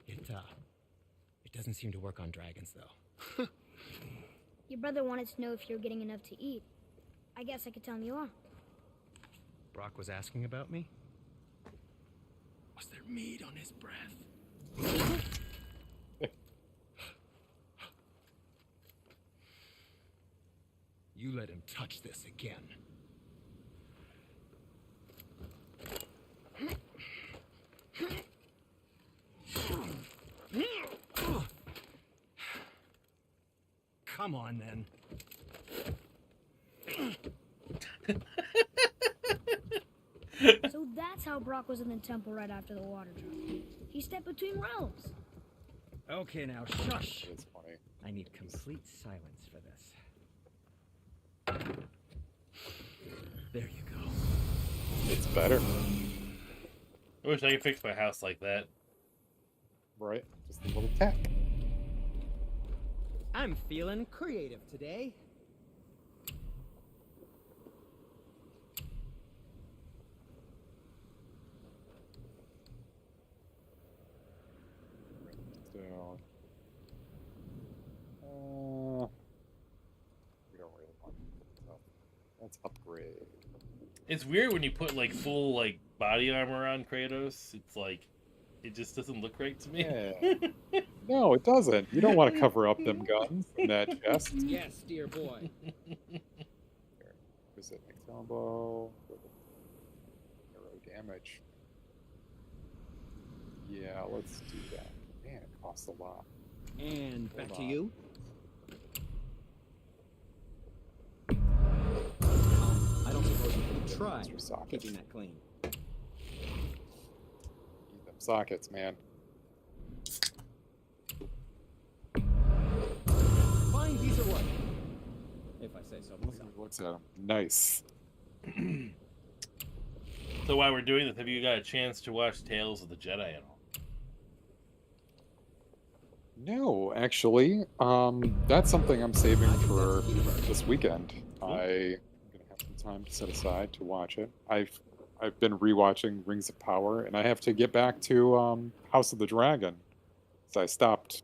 H: It doesn't seem to work on dragons, though.
D: Your brother wanted to know if you're getting enough to eat. I guess I could tell him you are.
H: Brock was asking about me? Was there meat on his breath? You let him touch this again. Come on, then.
D: So that's how Brock was in the temple right after the water drop. He stepped between realms.
H: Okay, now shush.
A: It's funny.
H: I need complete silence for this. There you go.
A: It's better.
B: I wish I could fix my house like that.
A: Right? Just a little tap.
H: I'm feeling creative today.
A: So, we don't really want to. Let's upgrade.
B: It's weird when you put like full like body armor on Kratos. It's like it just doesn't look right to me.
A: Yeah. No, it doesn't. You don't want to cover up them guns in that chest.
H: Yes, dear boy.
A: Is it combo? Arrow damage. Yeah, let's do that. Man, it costs a lot.
H: And back
A: Hold
H: to
A: on.
H: you. I don't suppose you could try
A: Extra sockets.
H: keeping that clean.
A: Need them sockets, man.
H: Fine piece of work. If I say so myself.
A: Looks at them. Nice.
B: So while we're doing this, have you got a chance to watch Tales of the Jedi at all?
A: No, actually, that's something I'm saving for this weekend. I'm gonna have some time to set aside to watch it. I've been rewatching Rings of Power, and I have to get back to House of the Dragon. I stopped.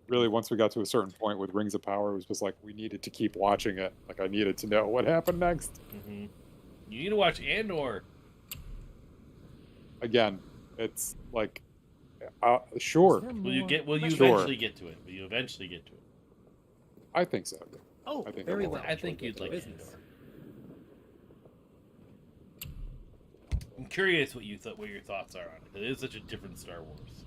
A: Really, once we got to a certain point with Rings of Power, it was just like we needed to keep watching it. Like I needed to know what happened next.
B: You need to watch Andor.
A: Again, it's like, sure.
B: Will you
A: Sure.
B: eventually get to it? Will you eventually get to it?
A: I think so.
H: Oh,
A: I think
H: very
A: I will
H: well.
B: I think you'd like
H: Business.
B: Andor. I'm curious what your thoughts are on it. It is such a different Star Wars.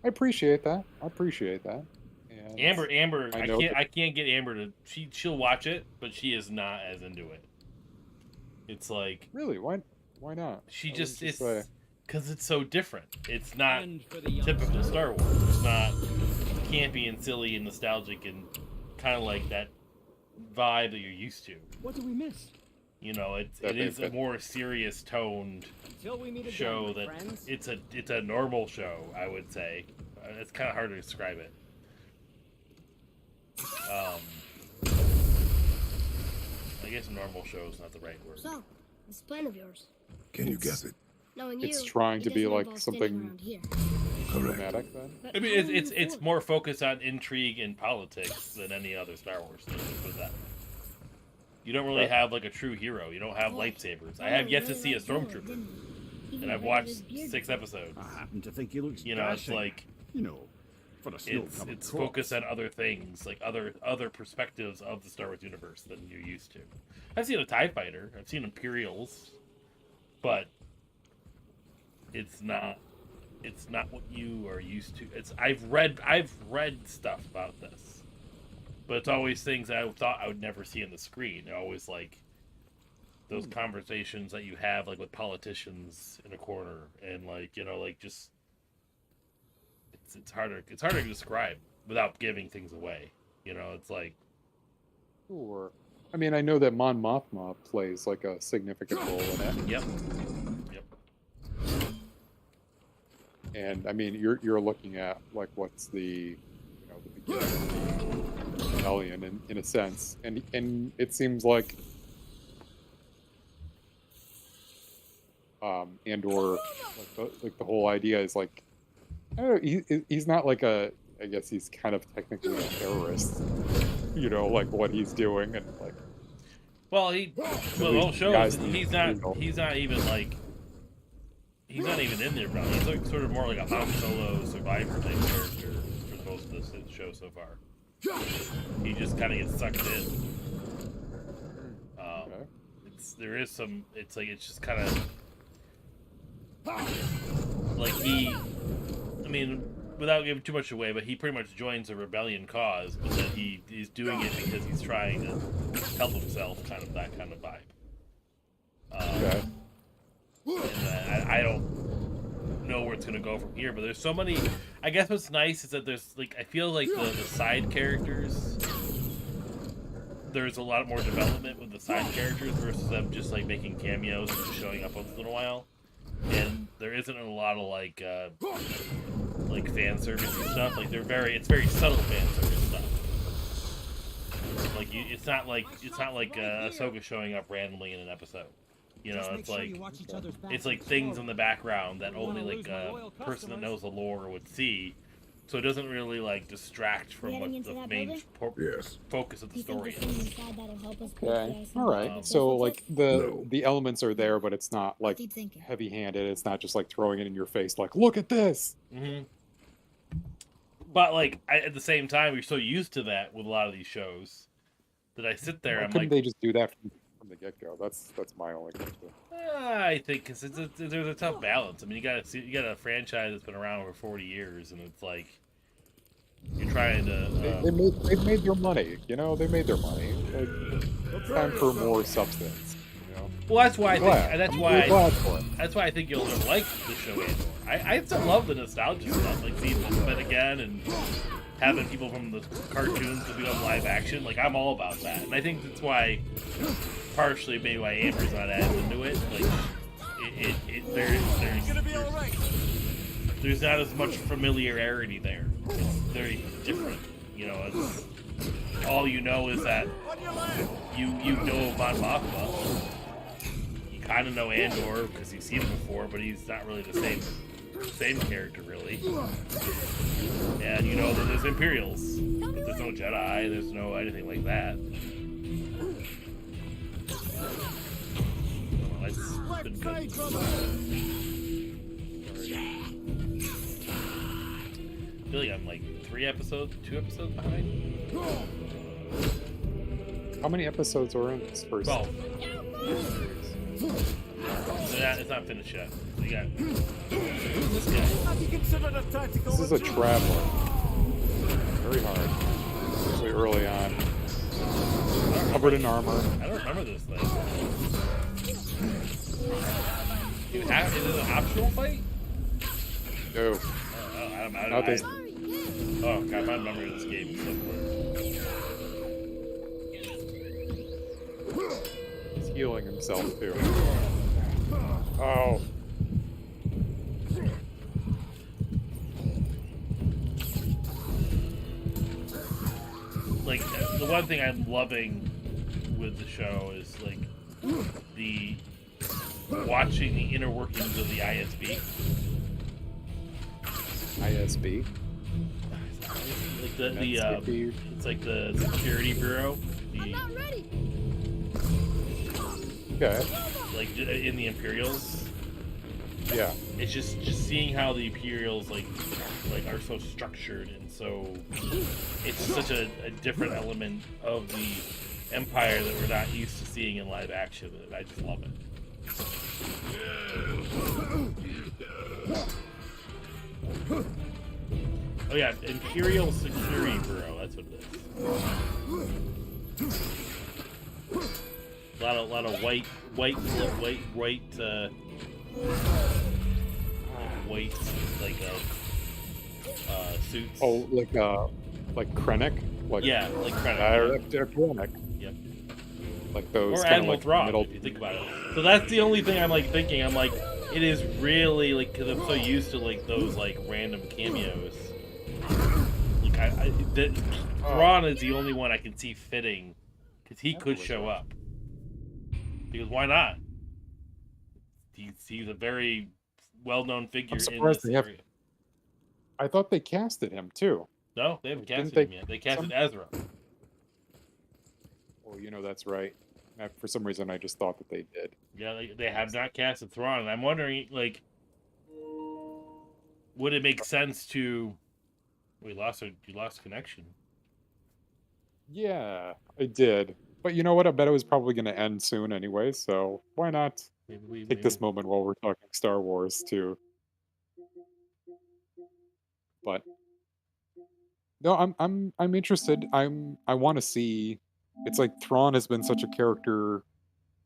A: I appreciate that. And
B: Amber,
A: I know
B: I can't get Amber to. She'll watch it, but she is not as into it. It's like
A: really, why not?
B: she
A: I would
B: just it's
A: say-
B: because it's so different. It's not
F: And for the young
B: typical Star Wars. It's not campy and silly and nostalgic and kind of like that vibe that you're used to.
H: What did we miss?
B: You know, it
A: That
B: is a
A: makes it-
B: more serious toned
H: Till we meet again,
B: show
H: my
B: that
H: friends.
B: it's a normal show, I would say. It's kind of hard to describe it. I guess normal show is not the right word.
D: So, this plan of yours.
C: Can you guess it?
D: Knowing
A: It's
D: you,
A: trying
D: it
A: to be
D: doesn't
A: like
D: involve standing
A: something-
D: around here.
C: Correct.
A: dramatic then.
D: But
B: I mean,
D: how will you
B: it's
D: afford
B: more focused on intrigue and politics than any other Star Wars thing. Let's put it that way. You don't really have like a true hero. You don't have lightsabers. I have yet to see a stormtrooper, and I've watched 6 episodes.
F: I happen to think he looks
B: You know, it's
F: dashing.
B: like
F: You know, for a snow-covered
B: it's
F: corpse.
B: focused on other things, like other perspectives of the Star Wars universe than you're used to. I've seen a TIE fighter. I've seen Imperials, but it's not what you are used to. I've read stuff about this, but it's always things I thought I would never see on the screen. They're always like those conversations that you have like with politicians in a corner, and like like just it's harder to describe without giving things away. It's like
A: Sure. I mean, I know that Mon Mothma plays like a significant role in it.
B: yep.
A: And I mean, you're looking at like what's the beginning of the rebellion in a sense, and it seems like Andor, like the whole idea is like, I don't know, he's not like I guess he's kind of technically a terrorist, like what he's doing, and like
B: Well, the whole show
A: guys
B: is
A: need
B: he's
A: to
B: not even in there, bro. He's like sort of more like a Han Solo survivor type character for most of this show so far. He just kind of gets sucked in.
A: okay.
B: It's just kind of like I mean, without giving too much away, but he pretty much joins a rebellion cause, but then he's doing it because he's trying to help himself, kind of that kind of vibe.
A: Okay.
B: And I don't know where it's going to go from here, but there's so many. I guess what's nice is that there's I feel like the side characters, there's a lot more development with the side characters versus them just making cameos and just showing up once in a while. And there isn't a lot of like fan service and stuff. Like it's very subtle fan service stuff. Like it's not like Ahsoka showing up randomly in an episode. It's like things in the background that only like a person that knows the lore would see. So it doesn't really distract from what
D: Getting into
B: the
D: that
B: main
C: Yes.
B: focus of the
D: Do you think
B: story
D: there's something
B: is.
D: inside that'll help us
A: Okay. All right. So like
C: No.
A: the elements are there, but it's not like
D: Keep thinking.
A: heavy-handed. It's not just like throwing it in your face, like look at this.
B: Mm-hmm. But at the same time, we're so used to that with a lot of these shows that I sit there.
A: Why
B: I'm
A: couldn't
B: like,
A: they just do that from the get-go? That's my only question.
B: I think because there's a tough balance. I mean, you got a franchise that's been around for 40 years, and it's like you're trying to.
A: They've made their money. They made their money. Like, it's time for more substance.
B: Well, that's why I think
A: Glad.
B: that's
A: We're
B: why
A: glad for it.
B: that's why I think you'll like the show Andor. I still love the nostalgia stuff, like seeing Finn again and having people from the cartoons to become live action. Like I'm all about that, and I think that's why, partially maybe why Amber's not as into it. Like there's not as much familiarity there. It's very different. It's, all you know is that you know Mon Mothma. You kind of know Andor because you've seen him before, but he's not really the same same character, really. And you know that there's Imperials. But there's no Jedi, there's no anything like that. Oh, it's been good. I feel like I'm like 2 episodes behind.
A: How many episodes are in this first?
B: 12. It's not finished yet. So you got this guy.
A: This is a traveler. Very hard. Especially early on. Covered in armor.
B: I don't remember this thing. Is it an optional fight?
A: No. Not this.
B: Oh god, my memory of this game is so poor.
A: He's healing himself too. Oh.
B: Like, the one thing I'm loving with the show is like the watching the inner workings of the ISB.
A: ISB.
B: Like it's like the security bureau.
D: I'm not ready.
A: Okay.
B: Like in the Imperials.
A: Yeah.
B: It's just seeing how the Imperials like are so structured and so it's such a different element of the Empire that we're not used to seeing in live action, and I just love it. Oh yeah, Imperial Security Bureau, that's what it is. A lot of white suits.
A: Oh, like Krennic? Like
B: Krennic.
A: Krennic.
B: Yep.
A: Like those
B: or
A: kind
B: Admiral
A: of like
B: Thrawn,
A: middle.
B: if you think about it. So that's the only thing I'm like thinking. I'm like, it is really like, because I'm so used to like those like random cameos. Like Thrawn is the only one I can see fitting, because he could show up. Because why not? He's a very well-known figure in this area.
A: I thought they casted him too.
B: No, they haven't casted him yet. They casted Ezra.
A: Oh, you know that's right. For some reason, I just thought that they did.
B: Yeah, they have not casted Thrawn, and I'm wondering, like, would it make sense to? You lost connection.
A: Yeah, I did. But you know what? I bet it was probably going to end soon anyway. So why not take this moment while we're talking Star Wars too? But no, I'm interested. I want to see. It's like Thrawn has been such a character,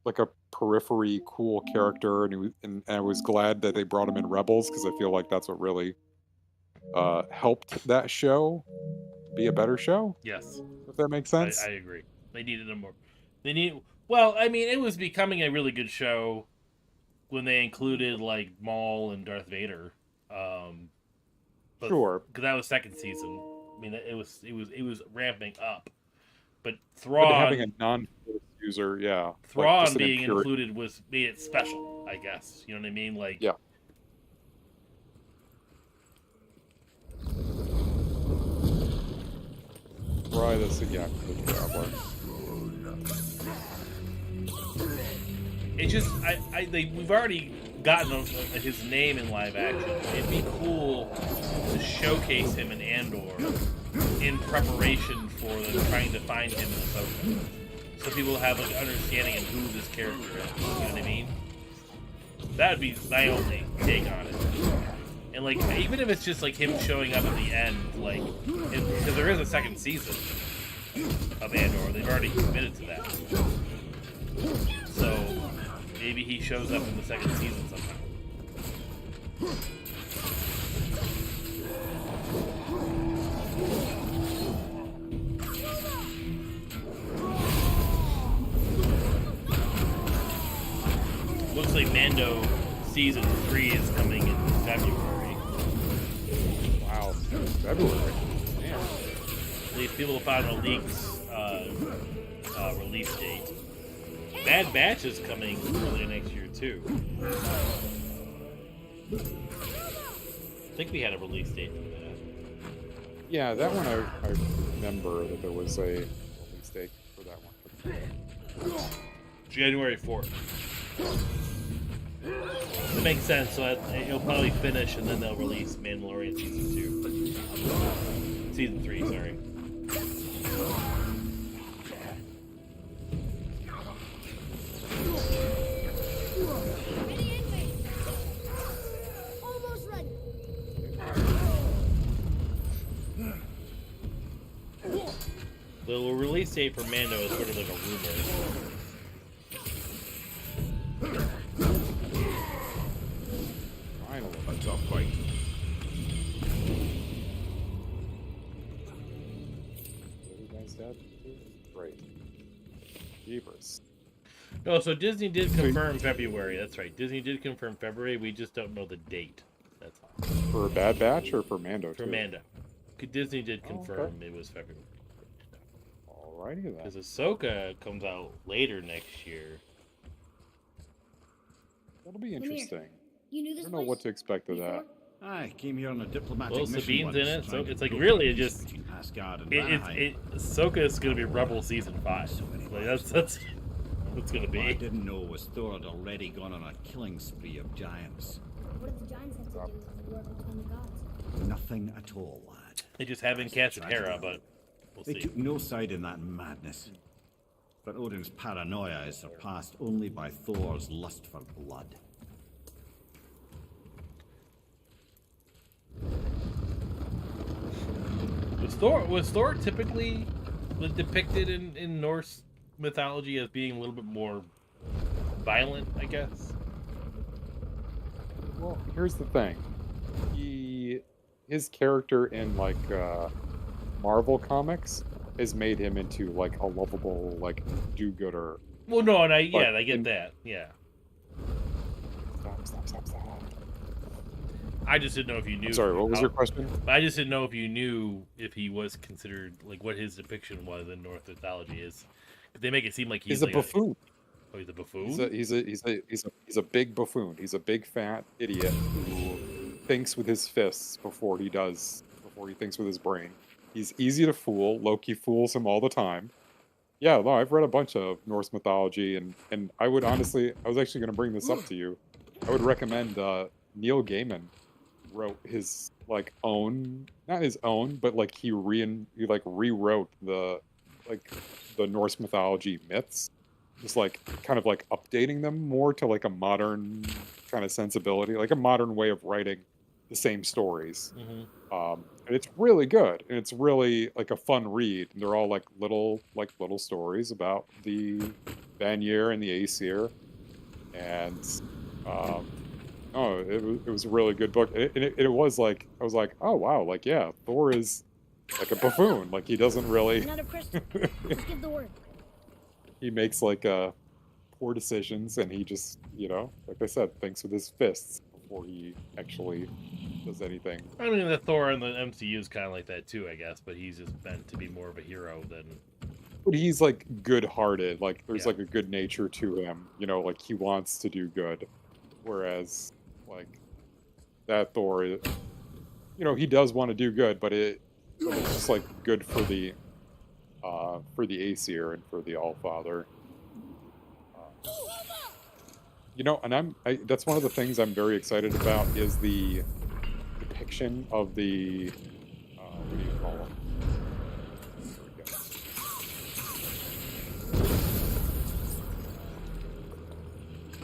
A: like a periphery cool character, and I was glad that they brought him in Rebels, because I feel like that's what really helped that show be a better show.
B: Yes,
A: if that makes sense.
B: I agree. They needed him more. Well, I mean, it was becoming a really good show when they included like Maul and Darth Vader.
A: Sure,
B: because that was second season. I mean, it was ramping up. But Thrawn
A: having a non-force user, yeah.
B: Thrawn
A: like
B: being included made it special, I guess. You know what I mean? Like,
A: yeah. Try this again, the Traveler.
B: It's just we've already gotten his name in live action. It'd be cool to showcase him in Andor in preparation for them trying to find him in Ahsoka, so people have like an understanding of who this character is. You know what I mean? That'd be my only take on it. And like, even if it's just like him showing up at the end, like, because there is a second season of Andor, they've already committed to that. So maybe he shows up in the second season somehow. Looks like Mando season 3 is coming in February.
A: Wow, February. Damn.
B: These people found a leaked release date. Bad Batch is coming early next year too. I think we had a release date for that.
A: Yeah, that one I remember that there was a release date for that one.
B: January 4th. That makes sense. So it'll probably finish, and then they'll release Mandalorian season 2, season 3. Sorry.
D: Almost ready.
B: The release date for Mando is sort of like a rumor.
A: Finally.
C: A tough fight.
A: Everybody's dead? Great. Jeepers.
B: No, so Disney did confirm February. That's right. Disney did confirm February. We just don't know the date. That's all.
A: For Bad Batch or for Mando?
B: For
A: too?
B: Mando. Disney did confirm
A: okay.
B: it was February.
A: Alrighty then.
B: Because Ahsoka comes out later next year.
A: That'll be interesting.
D: You knew
A: I
D: this
A: don't know what to expect of that.
F: I came here on a diplomatic
B: Well,
F: mission
B: Sabine's
F: once,
B: in it, so
F: trying to
B: it's like
F: broker
B: really it
F: peace
B: just
F: between Asgard and Vanaheim.
B: Ahsoka is gonna be Rebel season 5. Like that's what's gonna
F: What I
B: be.
F: didn't know was Thor had already gone on a killing spree of giants.
D: What did the giants have to do with the war between the gods?
F: Nothing at all, lad.
B: They just haven't casted Hera, but we'll
F: They
B: see.
F: took no side in that madness. But Odin's paranoia is surpassed only by Thor's lust for blood.
B: Was Thor typically depicted in Norse mythology as being a little bit more violent, I guess?
A: Well, here's the thing. His character in like Marvel comics has made him into like a lovable like do-gooder.
B: Well, no, and I
A: But
B: get
A: in-
B: that. Yeah.
A: Stop.
B: I just didn't know if you knew.
A: Sorry, what was
B: how-
A: your question?
B: I just didn't know if you knew if he was considered like what his depiction was in Norse mythology is. They make it seem like he's
A: He's a
B: like
A: buffoon.
B: he's a buffoon.
A: He's a big buffoon. He's a big fat idiot who thinks with his fists before he thinks with his brain. He's easy to fool. Loki fools him all the time. Yeah, no, I've read a bunch of Norse mythology, and I would honestly, I was actually going to bring this up to you. I would recommend Neil Gaiman wrote his like own, not his own, but like he rewrote the Norse mythology myths, just like kind of like updating them more to like a modern kind of sensibility, like a modern way of writing the same stories. And it's really good, and it's really like a fun read. And they're all like little stories about the Vanir and the Aesir, and it was a really good book. It was like, I was like, oh wow, like yeah, Thor is like a buffoon. Like he doesn't really.
D: Another crystal. Just give the word.
A: He makes like poor decisions, and he just, like I said, thinks with his fists before he actually does anything.
B: I mean, the Thor in the MCU is kind of like that too, I guess. But he's just meant to be more of a hero than.
A: But he's like good-hearted. Like there's
B: Yeah.
A: like a good nature to him. Like he wants to do good, whereas like that Thor, he does want to do good, but it's just like good for the Aesir and for the Allfather. And that's one of the things I'm very excited about is the depiction of the what do you call them?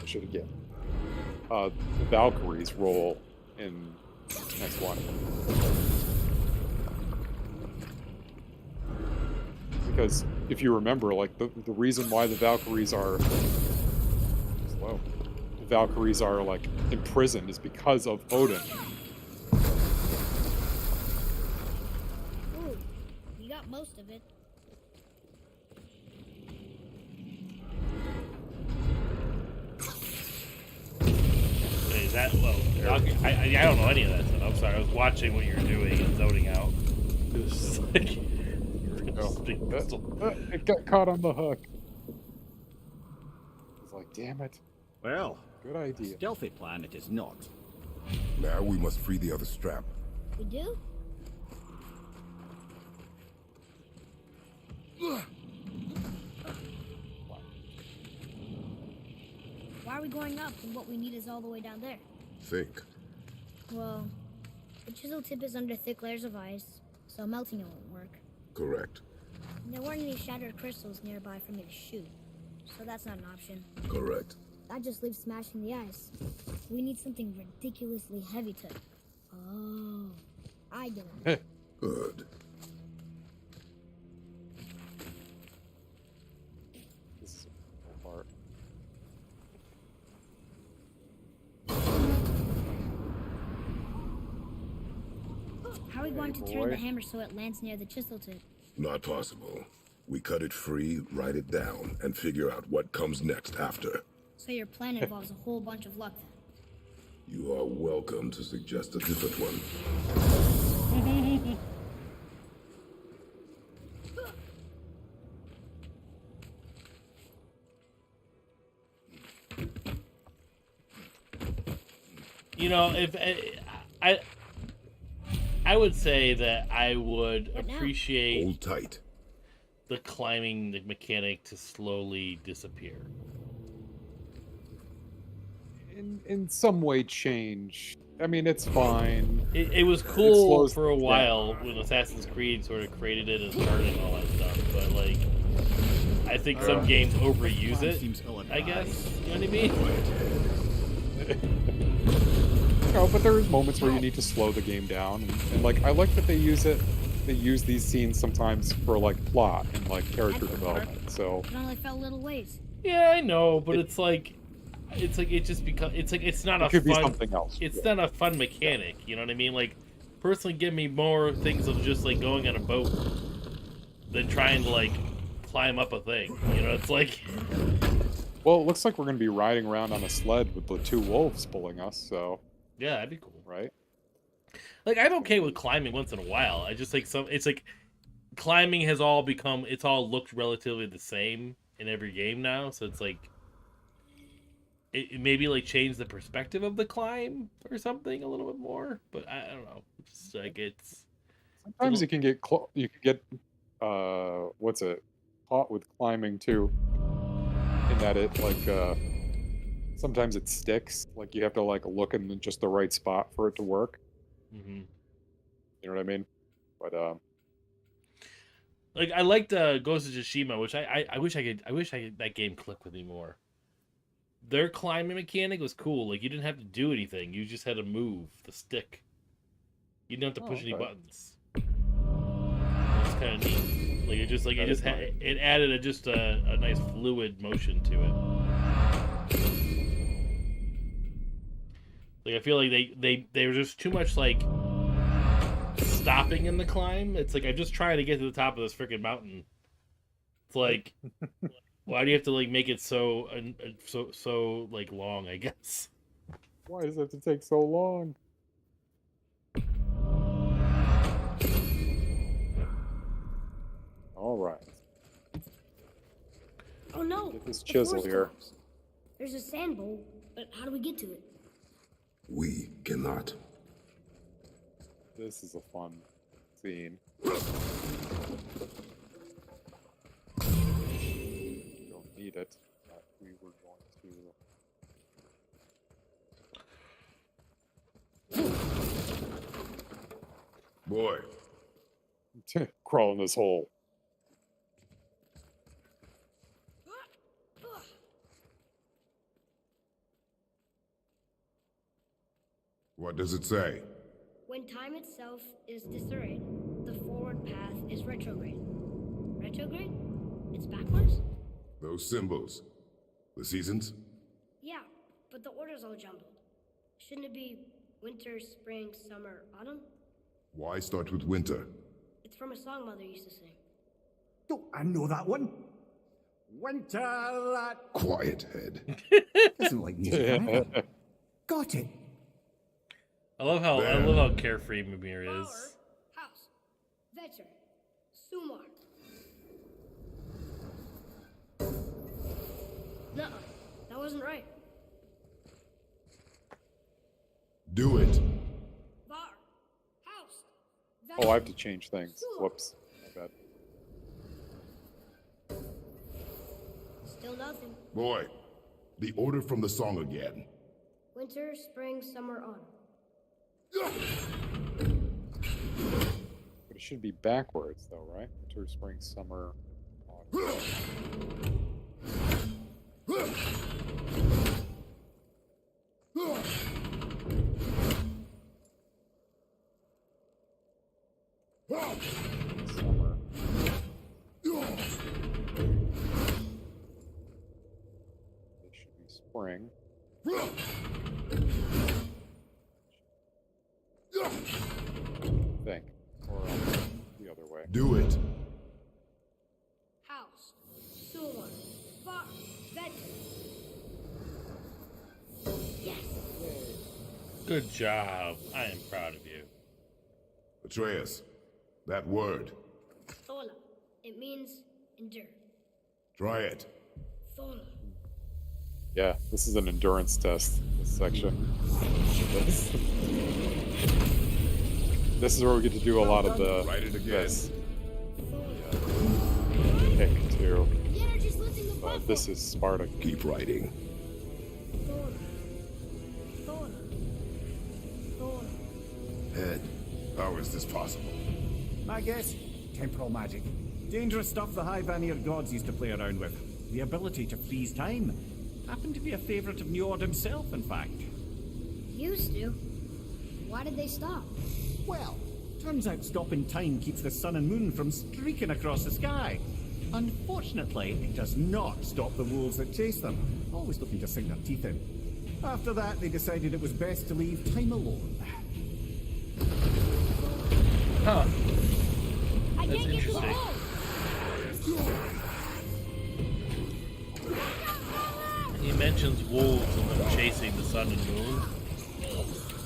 A: Should again. The Valkyrie's role in this next one. Because if you remember, like the reason why the Valkyries are like imprisoned is because of Odin.
D: Ooh, you got most of it.
B: Is that I don't know any of that stuff. I'm sorry. I was watching what you're doing and zoning out. It was just like you're just a big pistol.
A: It got caught on the hook. It's like, damn it.
F: Well,
A: Good idea.
F: stealthy plan it is not.
C: Now we must free the other strap.
D: We do? Why are we going up when what we need is all the way down there?
C: Think.
D: Well, the chisel tip is under thick layers of ice, so melting it won't work.
C: Correct.
D: And there weren't any shattered crystals nearby for me to shoot, so that's not an option.
C: Correct.
D: That just leaves smashing the ice. We need something ridiculously heavy to... Oh, I get it.
C: Good.
A: This is a cool part.
D: How are we going to
A: Hey,
D: turn
A: boy.
D: the hammer so it lands near the chisel tip?
C: Not possible. We cut it free, write it down, and figure out what comes next after.
D: So your plan involves a whole bunch of luck then.
C: You are welcome to suggest a different one.
B: You know, if I would say that I would
D: What now?
B: appreciate
C: Hold tight.
B: the climbing the mechanic to slowly disappear.
A: In some way change. I mean, it's fine.
B: It was cool
A: slows
B: for a
A: things
B: while when Assassin's Creed sort of created it and started all that stuff, but like, I think some games overuse
F: Plan
B: it.
F: seems
B: I
F: ill-advised.
B: guess you know what I mean.
A: No, but there's moments where you need to slow the game down, and like I like that they use it. They use these scenes sometimes for like plot and like character development. So
D: It only fell little ways.
B: Yeah, I know, but it's like it just becomes it's not
A: it
B: a
A: could be
B: fun.
A: something else.
B: It's
A: Yeah.
B: not a fun mechanic. You know what I mean? Like, personally, give me more things of just like going on a boat than trying to like climb up a thing. You know, it's like.
A: Well, it looks like we're gonna be riding around on a sled with the two wolves pulling us. So
B: Yeah, that'd be cool.
A: right.
B: Like, I'm okay with climbing once in a while. I just like it's like climbing has all become it's all looked relatively the same in every game now. So it's like it maybe like change the perspective of the climb or something a little bit more. But I don't know. It's like it's
A: Sometimes you can get what's it caught with climbing too. In that it like sometimes it sticks. Like you have to like look in just the right spot for it to work.
B: mhm.
A: You know what I mean? But
B: Like I liked Ghost of Tsushima, which I wish I could that game click with me more. Their climbing mechanic was cool. Like you didn't have to do anything. You just had to move the stick. You didn't have to push any
A: okay.
B: buttons. It's kind of neat. Like it just
A: That is nice.
B: it added a nice fluid motion to it. Like I feel like they were just too much like stopping in the climb. It's like I'm just trying to get to the top of this freaking mountain. It's like why do you have to like make it so like long? I guess.
A: Why does it have to take so long? All right.
D: Oh no!
A: Get this
D: the
A: chisel
D: force
A: here.
D: collapsed. There's a sand bowl, but how do we get to it?
C: We cannot.
A: This is a fun scene. We don't need it, but we were going
C: Boy,
A: to crawl in this hole.
C: what does it say?
D: When time itself is disarrayed, the forward path is retrograde. Retrograde? It's backwards?
C: Those symbols. The seasons?
D: Yeah, but the order's all jumbled. Shouldn't it be winter, spring, summer, autumn?
C: Why start with winter?
D: It's from a song Mother used to sing.
I: Oh, I know that one. Winter that
C: Quiet, head.
I: doesn't like music. either. Got it.
B: I love how carefree Mimir is.
D: Flower, house, vetter, sumar. Nuh-uh, that wasn't right.
C: Do it.
D: Var. House.
A: Oh, I have to change things. Whoops. My bad.
D: Still nothing.
C: Boy, the order from the song again.
D: Winter, spring, summer, autumn.
A: But it should be backwards, though, right? Winter, spring, summer, autumn. Summer. It should be spring. I think. Or the other way.
C: Do it.
D: House. Sulon. Var. Vent. Yes.
B: Good job. I am proud of you.
C: Atreus, that word.
D: Thola. It means endure.
C: Try it.
D: Thola.
A: Yeah, this is an endurance test, this section. This is where we get to do a lot of the
C: Write it again.
A: this. Pick too.
D: The energy's lifting the platform.
A: This is Sparta.
C: Keep writing.
D: Thola. Thola. Thola.
C: Head, how is this possible?
I: My guess? Temporal magic. Dangerous stuff the High Vanir gods used to play around with. The ability to freeze time. Happened to be a favorite of Njord himself, in fact.
D: Used to. Why did they stop?
I: Well, turns out stopping time keeps the sun and moon from streaking across the sky. Unfortunately, it does not stop the wolves that chase them, always looking to sink their teeth in. After that, they decided it was best to leave time alone.
B: Huh.
D: I
B: That's
D: can't get to the
B: interesting.
D: hole.
B: He mentions wolves and them chasing the sun and moon.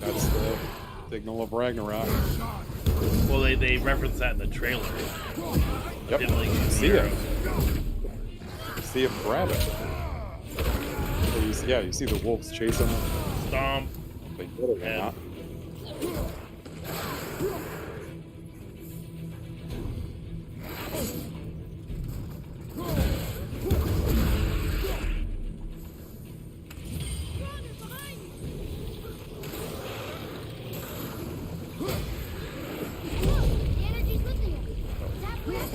A: That's the signal of Ragnarok.
B: Well, they reference that in the trailer.
A: Yep.
B: Didn't like
A: You see it. You see it grab it. So you see the wolves chasing them.
B: Stomp.
A: They did it or
B: And-
A: not.
D: The energy's lifting him. It's halfway up.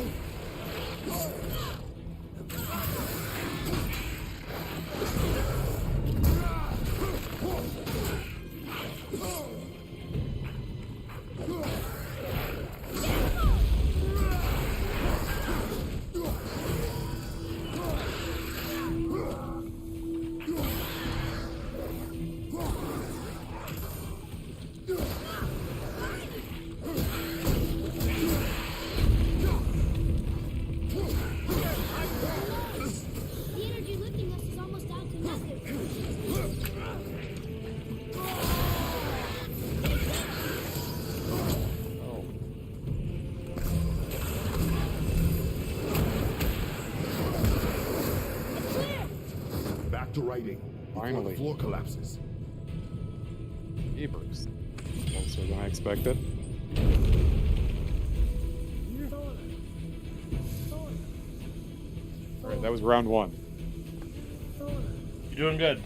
D: The energy lifting us is almost out to nothing.
A: Oh.
C: Back to writing. Before
A: Finally.
C: the floor collapses.
A: Neighbors. Closer than I expected. Alright, that was round one.
B: You're doing good.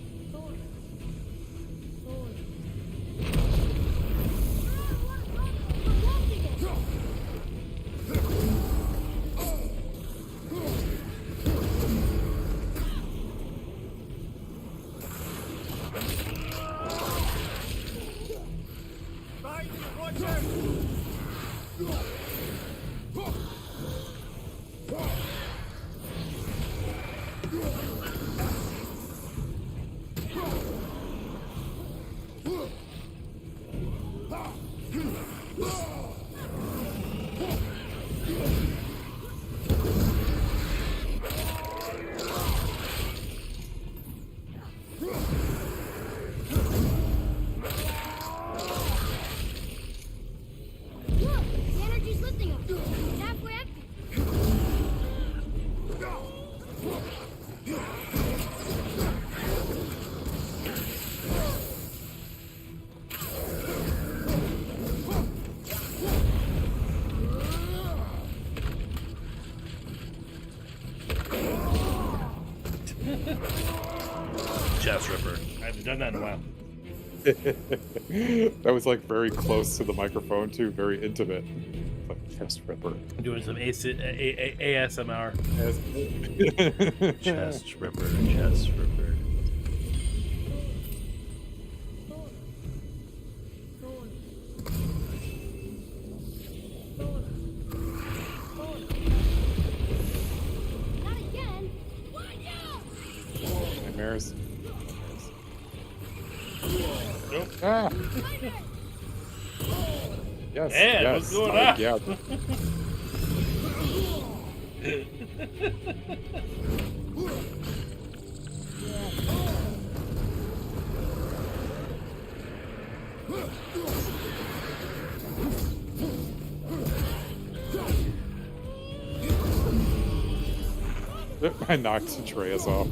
D: Look, the energy's lifting him. It's halfway up.
B: done that in a while.
A: That was like very close to the microphone too, very intimate. Like chest ripper.
B: I'm doing some ASMR. Chest ripper, chest ripper.
D: Not again!
A: Nightmares.
B: Nope.
A: Ah. Yes.
B: Man,
A: yes.
B: what's going on?
A: Yeah. I knocked Atreus off.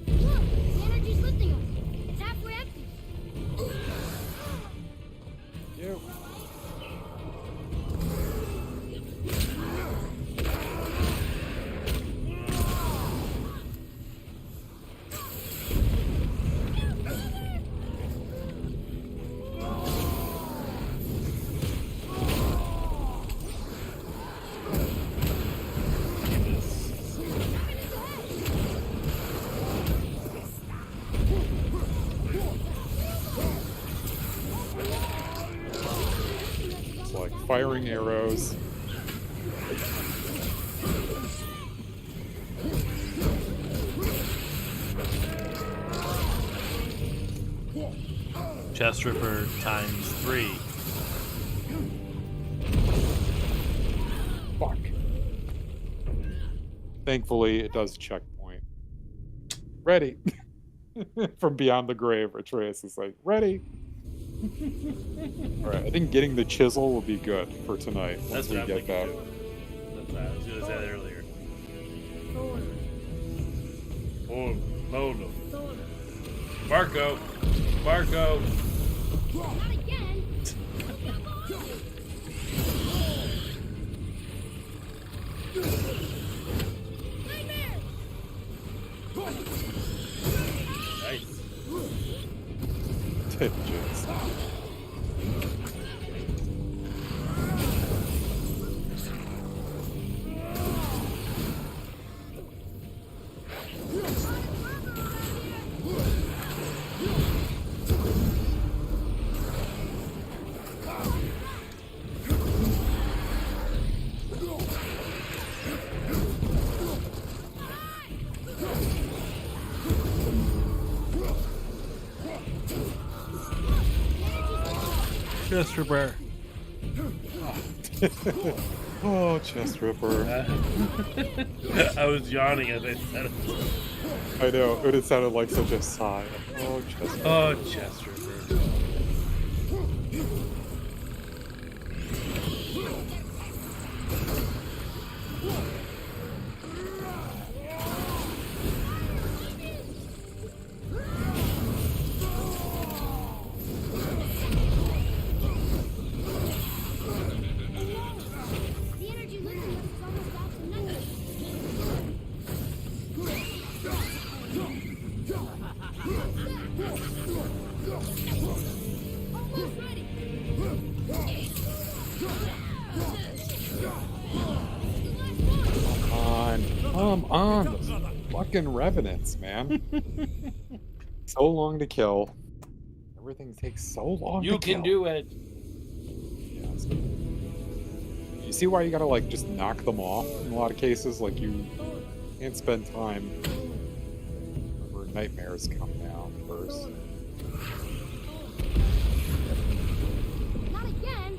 D: Look, the energy's lifting us. It's halfway empty.
A: You. It's like firing arrows.
B: Chest ripper times 3.
A: Fuck. Thankfully, it does checkpoint. Ready. From beyond the grave, Atreus is like, ready. Alright, I think getting the chisel will be good for tonight once
B: That's
A: we
B: what I'm
A: get that.
B: thinking. That's what I was going to say that earlier. Oh, no, no. Marco! Marco!
D: Not again! Nightmare!
B: Nice.
A: Jizz.
B: Chest ripper.
A: Oh, chest ripper.
B: I was yawning as I said it.
A: I know, it sounded like such a sigh. Oh, chest ripper.
B: Oh, chest ripper.
D: The energy lifting us is almost out to nothing. Almost ready.
A: Come on. Those fucking revenants, man. So long to kill. Everything takes so long
B: You
A: to
B: can
A: kill.
B: do it.
A: Yes. You see why you gotta, like, just knock them off in a lot of cases? Like, you can't spend time where nightmares come down first.
D: Not again.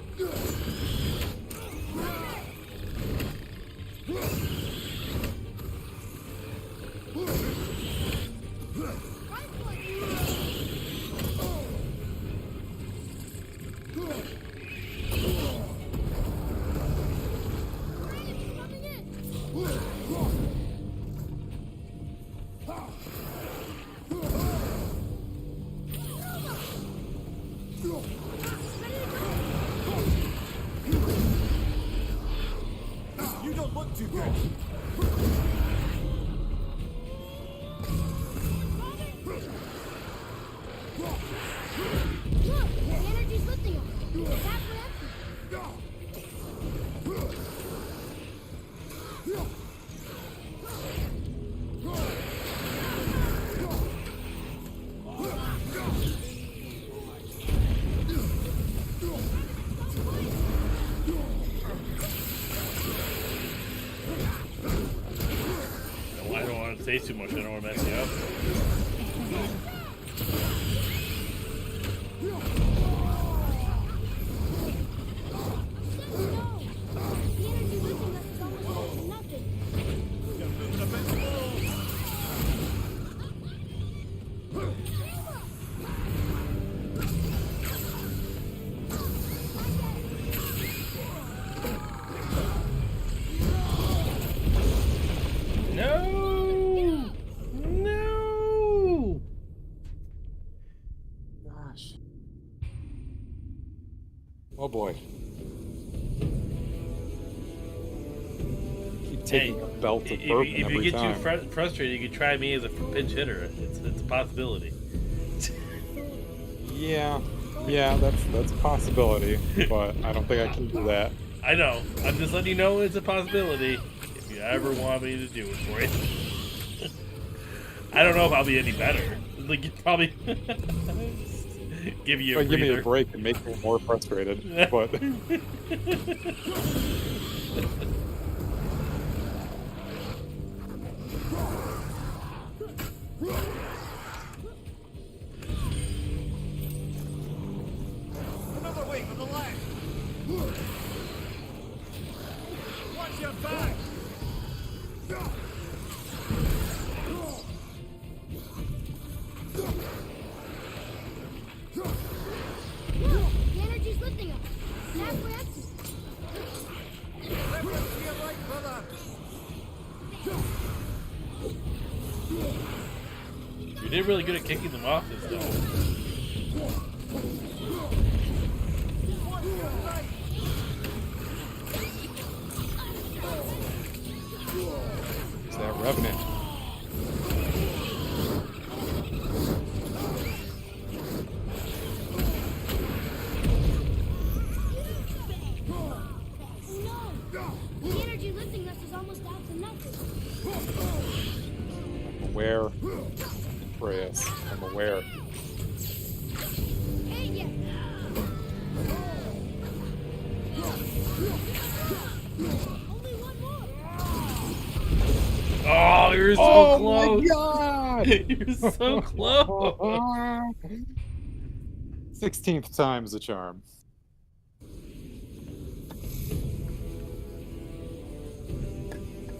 G: too good.
D: Look, the energy's lifting him. It's halfway up here.
B: I don't want to say too much. I don't want to mess you up. No! No!
A: Gosh. Oh boy. Keep taking a belt of
B: If
A: bourbon
B: you
A: every
B: get
A: time.
B: too frustrated, you could try me as a pinch hitter. It's a possibility.
A: Yeah, that's a possibility, but I don't think I can do that.
B: I know. I'm just letting you know it's a possibility. If you ever want me to do it for you. I don't know if I'll be any better. Like, you'd probably give you a
A: Give me a
B: breather.
A: break and make me more frustrated, but
I: Another wave on the left. Watch your back.
D: Look, the energy's lifting him. It's halfway up here.
B: You did really good at kicking them off this though.
A: it's that revenant.
D: No! The energy lifting us is almost out to nothing.
A: I'm aware, Andreas. I'm aware.
D: Hey, yeah. Only one more.
B: Oh, you're so
A: Oh
B: close.
A: my god!
B: You're so close.
A: 16th time's the charm.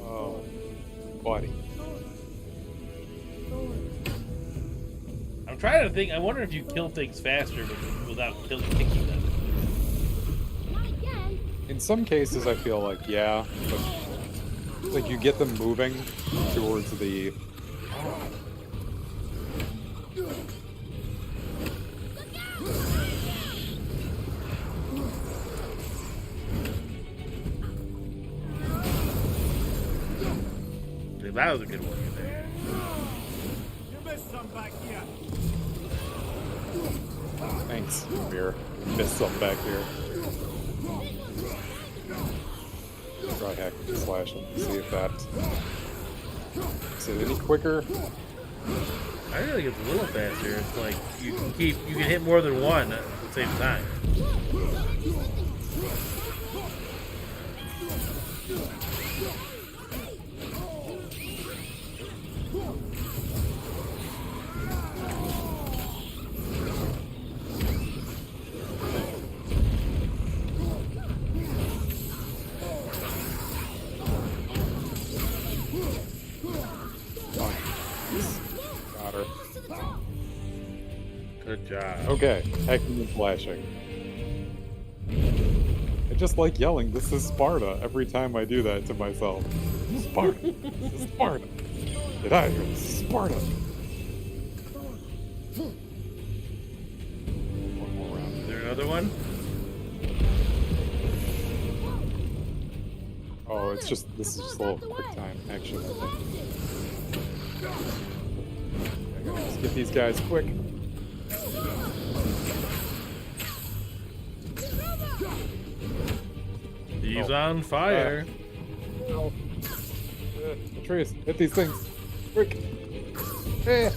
A: Oh, buddy.
B: I'm trying to think. I wonder if you kill things faster without kicking them.
D: Not again.
A: In some cases, I feel like, yeah, but like you get them moving towards the.
B: That was a good one there.
I: You missed some back here.
A: Thanks, Mir. Missed something back here. Try hacking and slashing. See if that. Is it any quicker?
B: I feel like it's a little faster. It's like you can hit more than one at the same time.
A: Got her.
B: Good job.
A: Okay, hacking and slashing. I just like yelling, "This is Sparta," every time I do that to myself. This is Sparta. This is Sparta. Get out of here. This is Sparta. One more round.
B: Is there another one?
A: Oh, it's just this is just a little quick time action. I think. I gotta just get these guys quick.
B: He's on fire.
A: Oh. Atreus, hit these things. Quick. Hey.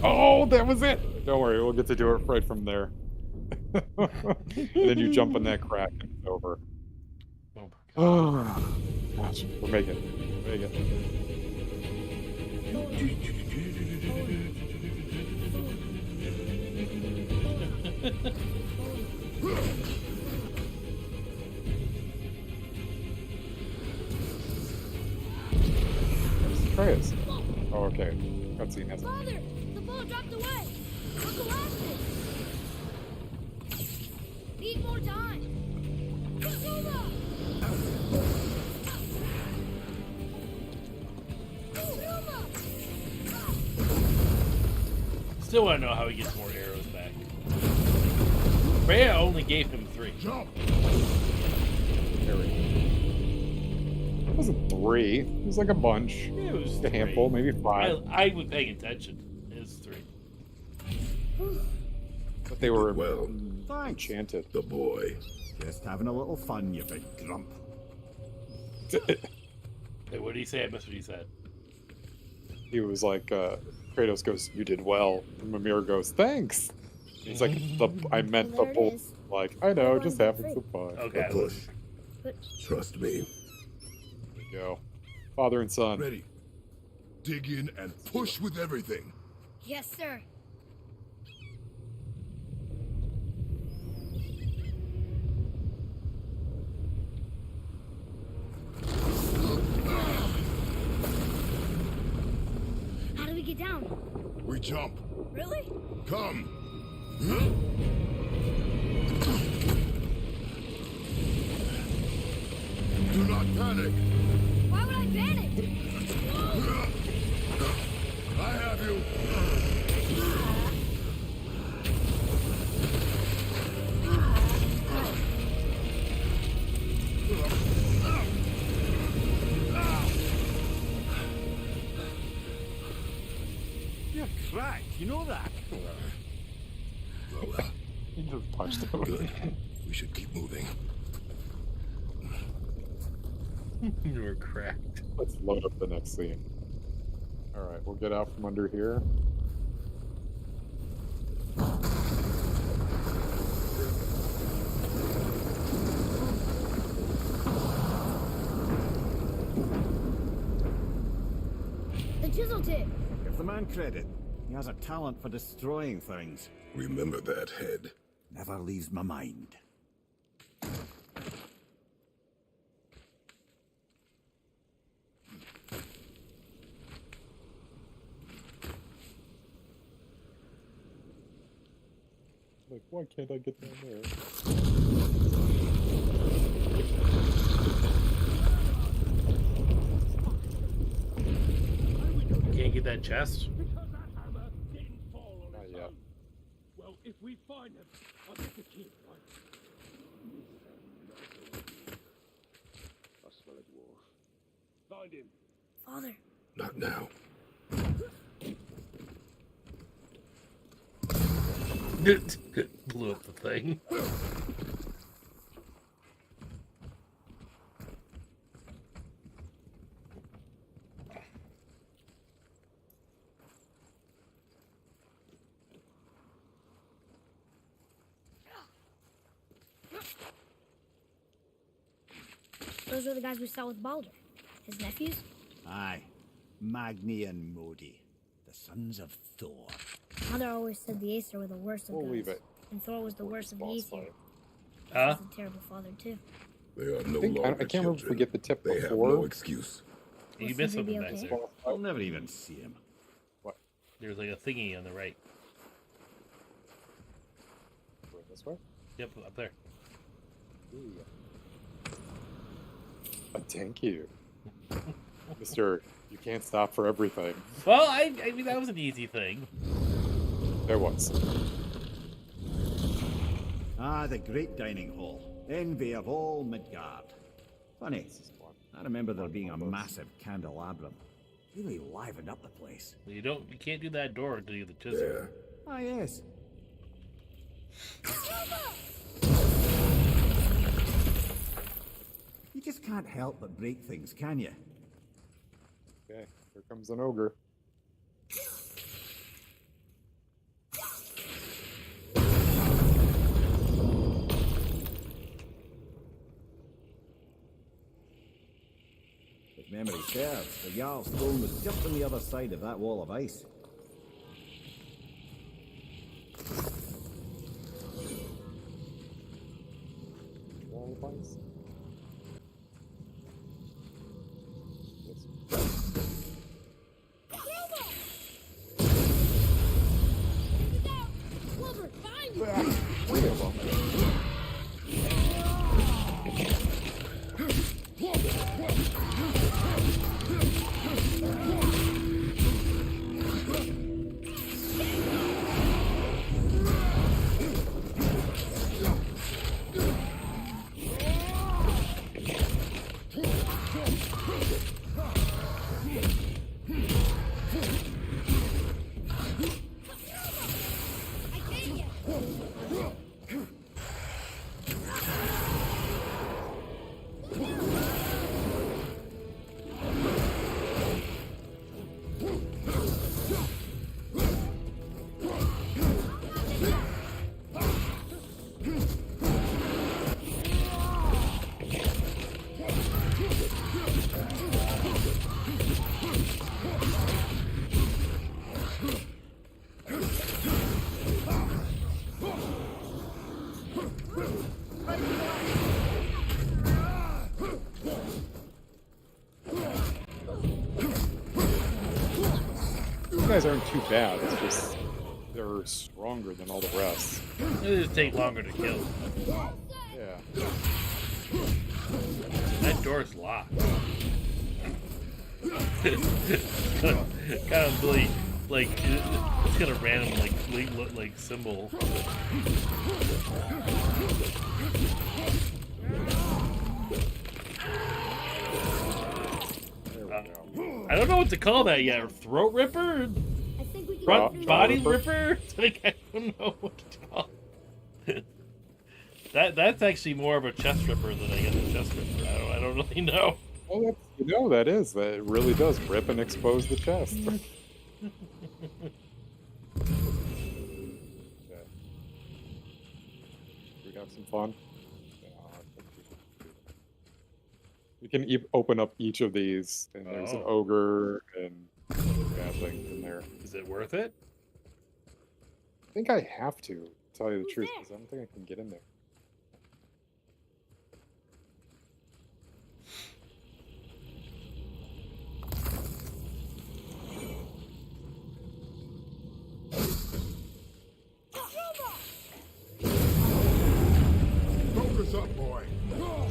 A: Oh, that was it. Don't worry, we'll get to do it right from there. And then you jump in that crack and it's over. Oh, gosh, we're making it. We're making it. Atreus. Oh, okay. Cutscene has.
D: Father, the ball dropped away. Uncle Aston. Need more time. Zuma! Zuma!
B: Still want to know how he gets more arrows back. Freya only gave him 3.
A: There we go. It wasn't 3. It was like a bunch.
B: It was
A: A handful,
B: 3.
A: maybe 5.
B: I was paying attention. It's 3.
A: But they were
C: Well,
I: Thanks.
A: enchanted.
C: the boy.
I: Just having a little fun, you big grump.
B: Hey, what did he say? I missed what he said.
A: He was like, Kratos goes, "You did well." And Mimir goes, "Thanks." He's like, I meant the
D: There it
A: bull.
D: is.
A: Like, I know, just
D: Everyone's
A: having some fun.
B: Okay.
C: A push.
D: But
C: Trust me.
A: There we go. Father and son.
C: Ready. Dig in and push with everything.
D: yes, sir. How do we get down?
C: We jump.
D: Really?
C: Come. Do not panic.
D: Why would I panic?
C: I have you.
I: You're cracked, you know that.
A: He just punched him.
C: Good. We should keep moving.
B: You were cracked.
A: Let's load up the next scene. Alright, we'll get out from under here.
D: The chisel tip.
I: Give the man credit. He has a talent for destroying things.
C: Remember that head.
I: Never leaves my mind.
A: Like, why can't I get down there?
B: You can't get that chest?
A: Not yet.
J: Well, if we find him, I'll get the key, right? I smell a dwarf. Find him.
D: Father.
C: Not now.
B: Blew up the thing.
D: Those are the guys we saw with Baldur. His nephews?
I: Aye. Magni and Modi, the sons of Thor.
D: Mother always said the Aesir were the worst of
A: We'll
D: gods.
A: leave it.
D: And Thor was the worst of the
A: Boss
D: Aesir.
A: fight.
B: Huh?
D: He's a terrible father, too.
C: They are no
A: I think- I
C: longer
A: can't remember if we
C: children.
A: get the tip
C: They have
A: before.
C: no excuse.
B: You
D: Will
B: missed
D: Sindri be
B: something back
D: okay?
B: there.
I: I'll never even see him.
B: There's like a thingy on the right.
A: Going this way?
B: Yep, up there.
A: Ooh. Thank you. Mr. You can't stop for everything.
B: Well, I mean, that was an easy thing.
A: There was.
I: Ah, the great dining hall. Envy of all Midgard. Funny, I remember there being a massive candelabrum. Really livened up the place.
B: Well, you can't do that door until you do the chisel.
C: Yeah.
I: Ah, yes. You just can't help but break things, can you?
A: Okay, here comes an ogre.
I: If memory serves, the Jarl's throne was just on the other side of that wall of ice.
A: Wall of ice.
D: Wilbur, behind you!
A: Three of them. These guys aren't too bad. It's just they're stronger than all the rest.
B: It just take longer to kill.
A: Yeah.
B: That door's locked. kind of really, like it's got a random like symbol. I don't know what to call that yet. Throat ripper?
D: I think we can
B: Front body
A: ripper?
B: ripper? Like, I don't know what to call it. That's actually more of a chest ripper than I guess a chest ripper. I don't really know.
A: Oh, that really does rip and expose the chest. Okay. We have some fun. You can open up each of these, and there's an ogre and bad things in there.
B: Is it worth it?
A: I think I have to tell you the truth, because I don't think I can get in there.
G: Focus up, boy.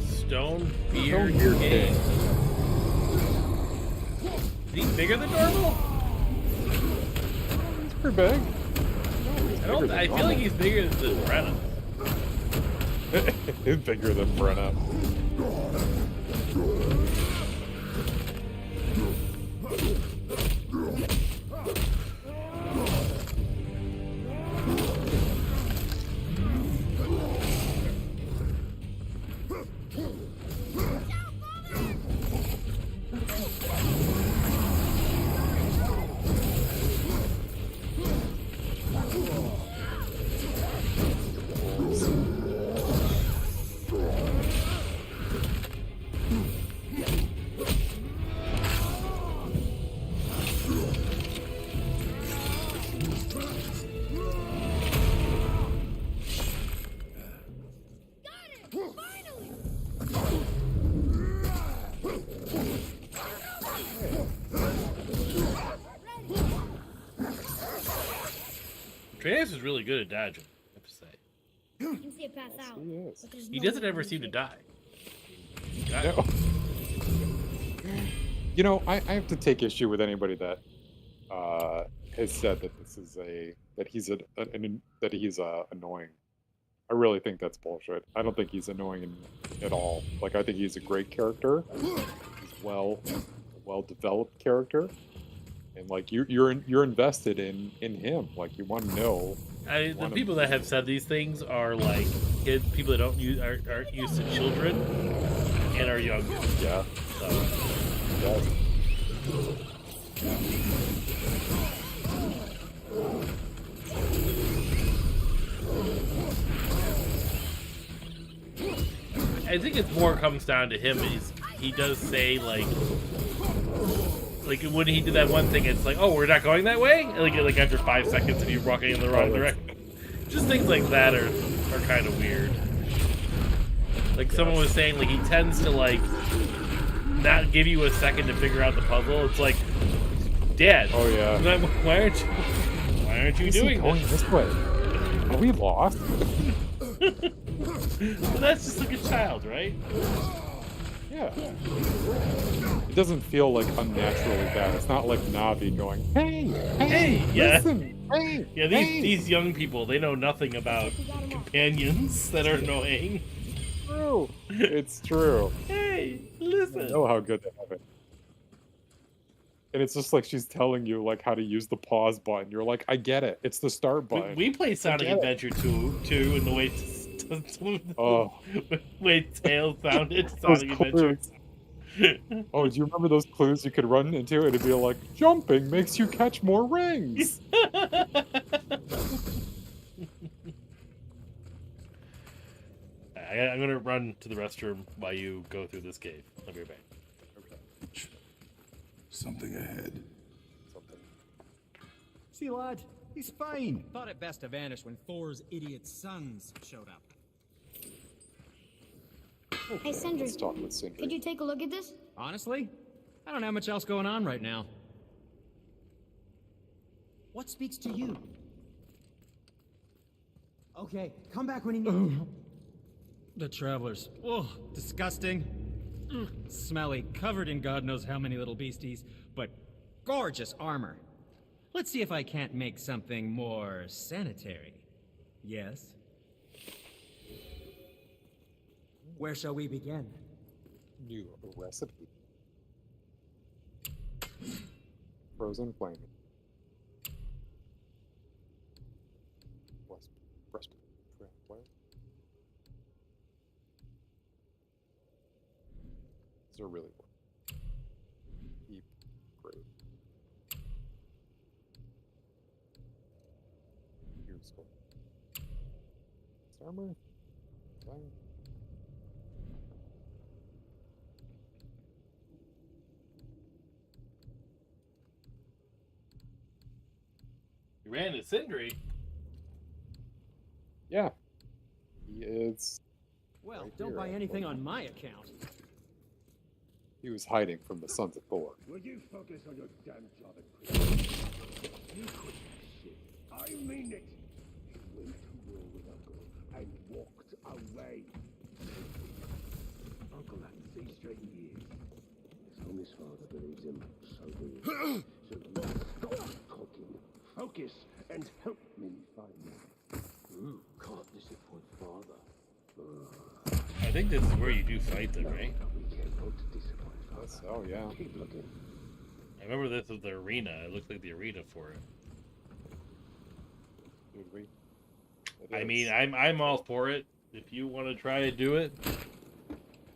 B: Stone Beard
A: Beard
B: King.
A: King.
B: Is he bigger than normal?
A: It's pretty big.
B: I feel like he's bigger than Brenna.
A: He's bigger than Brenna.
B: Atreus is really good at dodging, I have to say.
D: You can see it pass out.
A: He is.
D: but there's
B: He
D: no
B: doesn't
D: way
B: ever
D: to
B: seem to
D: do it.
B: die.
A: No. You know, I have to take issue with anybody that has said that this is that he's annoying. I really think that's bullshit. I don't think he's annoying at all. Like, I think he's a great character. He's well developed character, and like you're invested in him. Like, you want to know.
B: The people that have said these things are like kids, people that aren't used to children and are younger.
A: Yeah.
B: So.
A: Yes.
B: I think it's more comes down to him. He does say like when he did that one thing, it's like, oh, we're not going that way. Like after 5 seconds of you walking in the wrong direction. Just things like that are kind of weird. Like someone was saying, like he tends to like not give you a second to figure out the puzzle. It's like, Dad.
A: Oh yeah.
B: Why aren't you doing
A: going this way? Are we lost?
B: Well, that's just like a child, right?
A: Yeah. It doesn't feel like unnaturally bad. It's not like Navi going, hey,
B: yeah.
A: Listen, hey,
B: yeah, these young people, they know nothing about companions that are annoying.
A: True. It's true.
B: Hey, listen.
A: I know how good they have it. And it's just like she's telling you like how to use the pause button. You're like, I get it. It's the start button.
B: We play Sonic Adventure 2 and the way way Tails sounded Sonic Adventure.
A: Oh, do you remember those clues you could run into? It'd be like, jumping makes you catch more rings.
B: I'm gonna run to the restroom while you go through this cave. I'll be right back.
C: Okay. Something ahead.
I: See, lad, he's fine.
H: Thought it best to vanish when Thor's idiot sons showed up.
D: Hey, Sindri,
A: Let's talk with Sindri.
D: could you take a look at this?
H: Honestly, I don't have much else going on right now.
K: What speaks to you? Okay, come back when you need.
H: The travelers. Oh, disgusting. Smelly, covered in God knows how many little beasties, but gorgeous armor. Let's see if I can't make something more sanitary. Yes?
K: Where shall we begin?
A: New recipe. Frozen flame. These are really good. Keep great. Here's gold. Armor. Fine.
B: You ran to Sindri.
A: Yeah. He is.
H: Well,
A: right
H: don't
A: here,
H: buy anything on my account.
A: He was hiding from the Sons of Thor.
J: Will you focus on your damn job and quit? You quit this shit. I mean it. He went to war with Uncle and walked away. Uncle hadn't seen straight in years. As long as father believes him, so do you. So you stop talking, focus, and help me find him. You can't disappoint father.
B: I think this is where you do fight them, right?
J: We can't go to disappoint father.
A: Oh yeah.
J: Keep looking.
B: I remember this was the arena. It looked like the arena for it.
A: Would we?
B: I mean, I'm all for it. If you want to try to do it,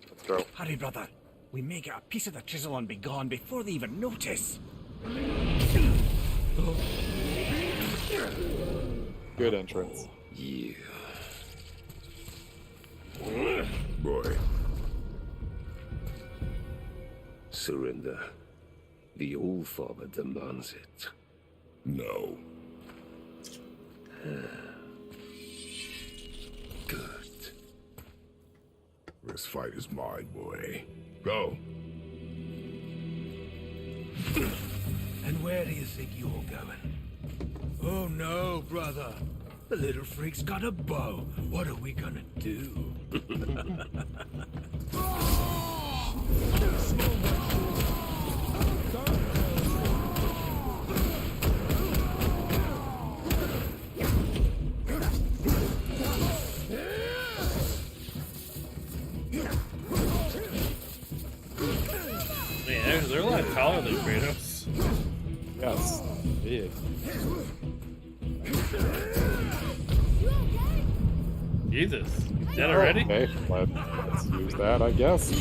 A: let's go.
F: Hurry, brother. We may get a piece of the chisel and be gone before they even notice.
A: Good entrance.
C: Yeah. Boy. Surrender. The All-Father demands it. No. Good. This fight is mine, boy. Go.
L: And where do you think you're going? Oh no, brother. The little freak's got a bow. What are we gonna do?
B: Jesus, dead already?
A: Okay, let's use that, I guess.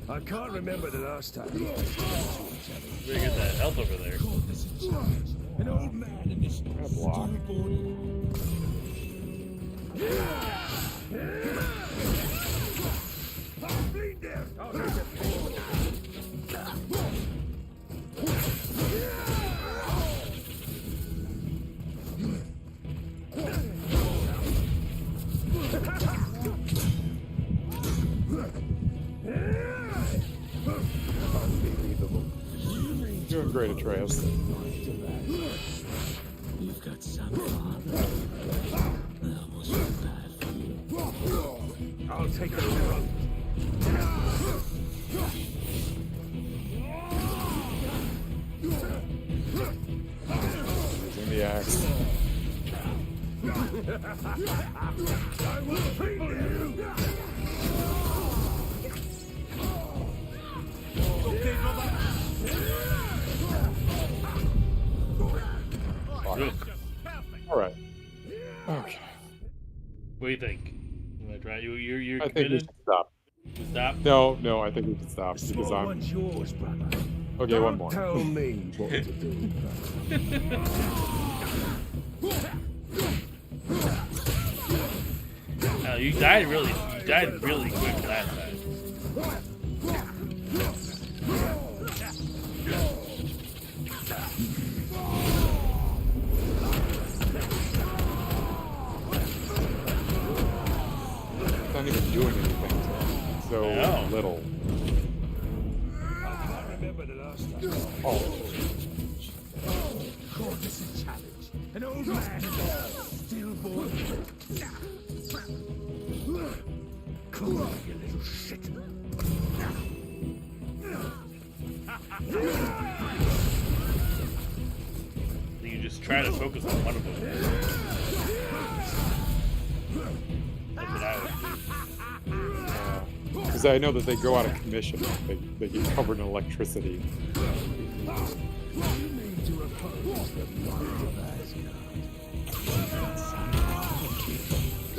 J: I can't remember the last time.
B: Better get that health over there.
L: An old man in this
A: Block. Doing great, Atreus.
J: You've got some father. I almost feel bad for you. I'll take the rope.
A: Using the axe.
J: I will free you. Okay, brother.
A: All right. Okay.
B: What do you think? You want to try? You're
A: I think
B: committed?
A: we should stop.
B: You stop?
A: No, I think we should stop because
J: Small
A: I'm.
J: one's yours, brother.
A: Okay,
J: Don't
A: one more.
J: tell me what to do,
B: You died really quick last time.
A: It's not even doing anything. So little.
J: I remember the last time.
A: Oh.
J: God, this is a challenge. An old man stillborn. Come on, you little shit.
B: You just try to focus on one of them. That's what I would do.
A: Because I know that they go out of commission. They get covered in electricity.
J: You need to oppose the might of Asgard.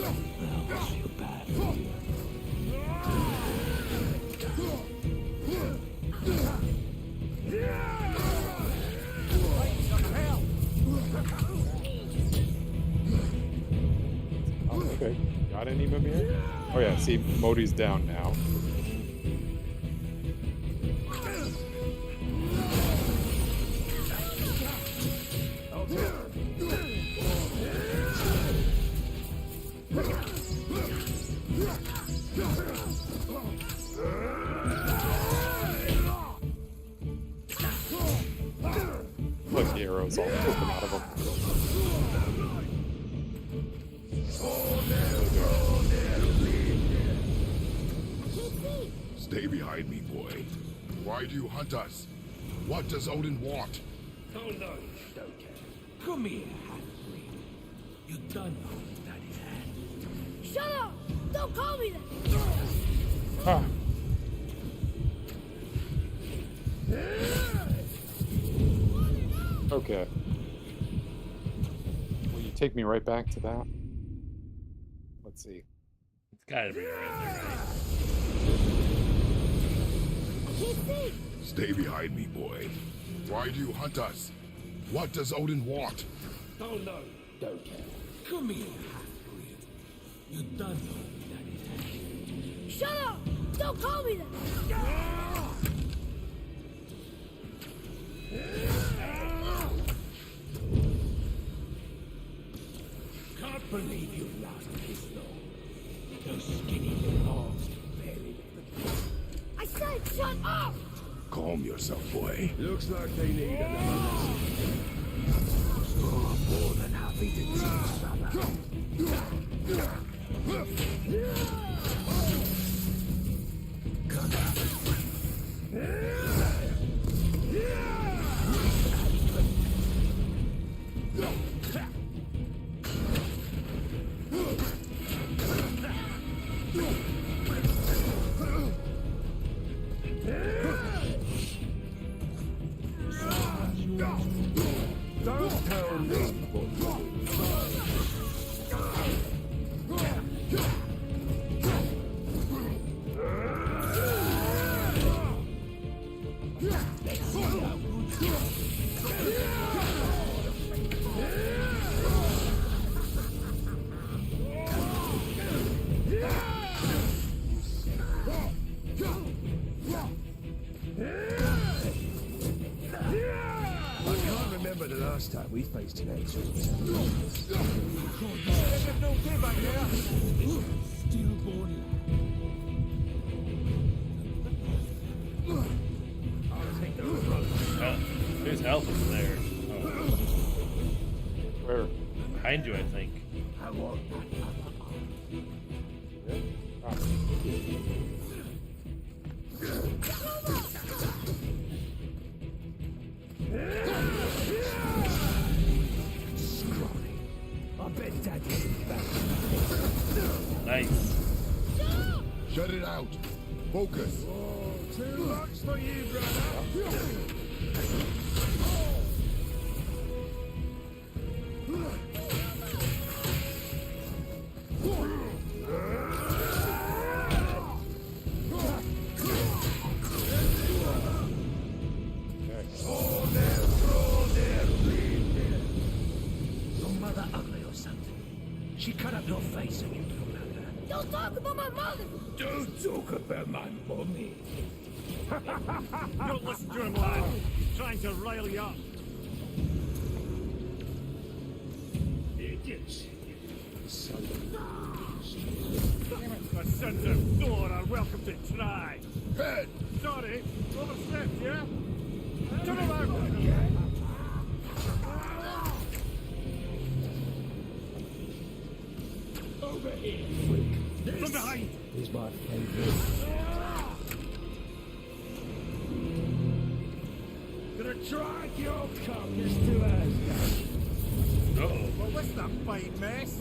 J: I almost feel bad for you.
A: Oh, okay. Got any Mimir? Oh yeah, see, Modi's down now. Like the arrows all poking out of him.
C: Stay behind me, boy. Why do you hunt us? What does Odin want?
L: Oh no, Stoker. Come here, half-breed. You done hold Daddy's hand.
D: Shut up! Don't call me that!
A: Ah. Okay. Will you take me right back to that? Let's see.
B: It's gotta be right there, right?
C: Stay behind me, boy. Why do you hunt us? What does Odin want?
L: Oh no, don't care. Come here, half-breed. You done hold Daddy's hand.
D: Shut up! Don't call me that!
L: Can't believe you lasted this long. Those skinny little arms can barely lift the gun.
D: I said shut up!
C: Calm yourself, boy.
J: Looks like they need another lesson.
L: Oh, more than happy to teach, brother. Come on.
J: we face today. Stillborn. I'll take the road.
B: Whose health is there? Oh.
A: Where?
B: Behind you, I think.
J: I want. Scrawny. I bet Daddy's back.
B: Nice.
C: Shut it out. Focus.
J: Too much for you, brother.
L: Your mother ugly or something? She cut up your face and you don't know her.
D: Don't talk about my mother!
L: Don't talk about my mommy.
I: Don't listen to him, lad. He's trying to rile you up.
L: Idiots.
I: The sons of Thor are welcome to try.
C: Head.
I: Sorry, overstepped, yeah? Turn around.
L: Over here, freak.
I: From behind.
J: Is my favorite.
L: Gonna drag your carcass to Asgard.
B: Uh-oh.
I: Well, what's that fine mess?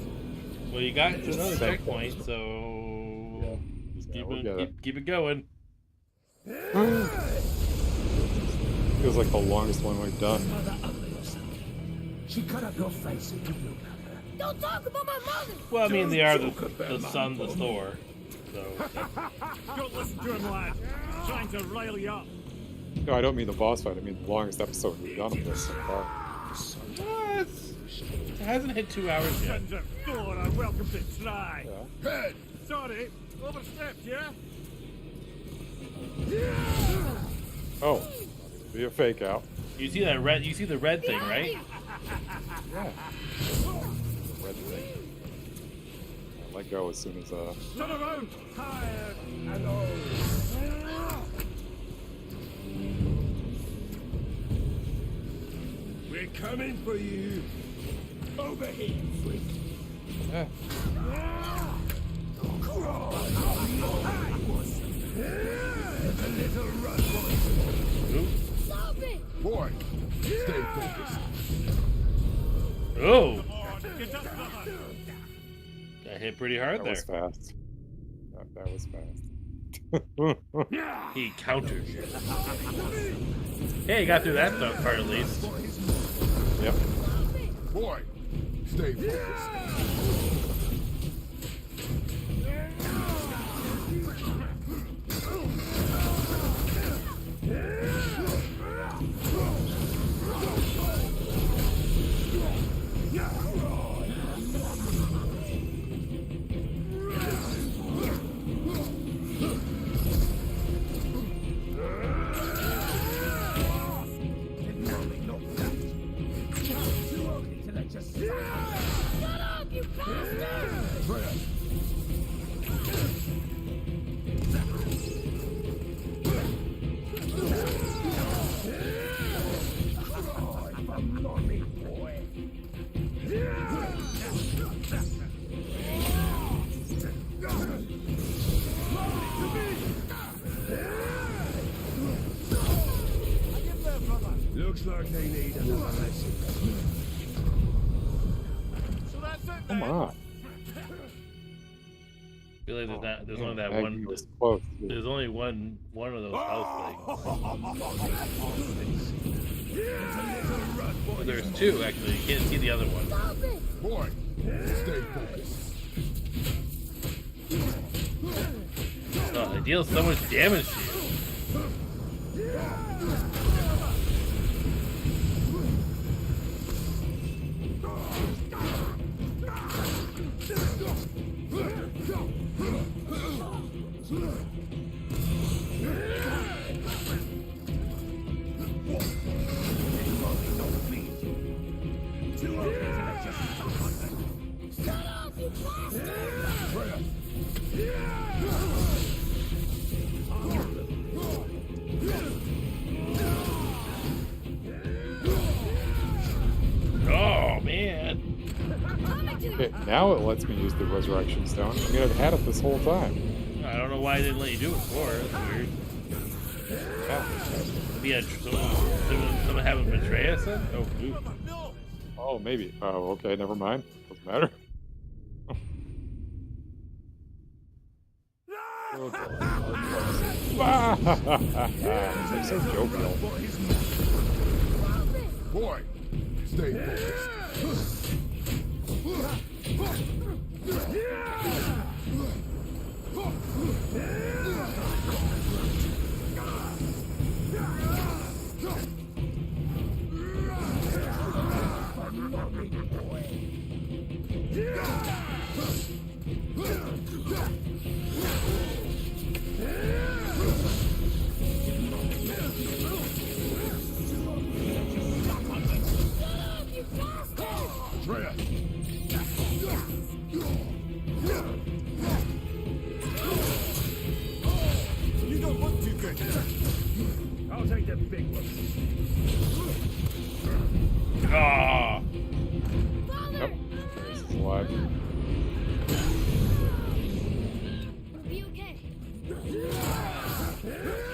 B: Well, you got to another
A: So
B: checkpoint,
A: close.
B: so just
A: Yeah,
B: keep,
A: we'll
B: it,
A: get
B: keep it going.
A: Feels like the longest one we've done.
L: Mother ugly or something. She cut up your face and you don't know her.
D: Don't talk about my mother!
B: Well, I mean, they are the
L: Don't talk about
B: sons
L: my
B: of
L: mommy.
B: Thor, so
I: Don't listen to him, lad. He's trying to rile you up.
A: No, I don't mean the boss fight. I mean the longest episode we've done of this so far.
B: what? It hasn't hit 2 hours yet.
I: Sons of Thor are welcome to try.
A: Yeah.
C: Head.
I: Sorry, overstepped, yeah?
A: Oh, be a fake out.
B: You see that red? You see the red thing, right?
A: Yeah. Red thing. I let go as soon as
I: Turn around.
L: Tired and old. We're coming for you. Over here, freak.
A: yeah.
L: There's a little run boy.
D: Stop it!
C: Boy. Stay focused.
B: Oh,
I: Get up, brother.
B: got hit pretty hard
A: That
B: there.
A: was fast. That was fast.
B: He countered. Hey, you got through that part at least.
A: Yep.
C: Boy. Stay focused.
D: Shut up, you bastard!
L: Looks like they need another lesson.
I: So that's it
A: Come
I: then.
A: on.
B: I feel like there's not. There's only that
A: Maggie
B: one.
A: was close.
B: There's only one of those house things. Well, there's two actually. You can't see the other one.
D: Stop it!
C: Boy. Stay focused.
B: Oh, they deal so much damage to you. Oh man.
A: Okay, now it lets me use the resurrection stone. I mean, I've had it this whole time.
B: I don't know why I didn't let you do it before. That's weird.
A: Yeah.
B: Maybe someone have him betray us then? Oh, ooh.
A: Oh, maybe. Oh, okay, never mind. Doesn't matter. I'm so jovial.
C: Boy, stay focused. Freya! You don't look too good. I'll take the big one.
B: Ah.
A: Yep. This is alive.
D: Be okay.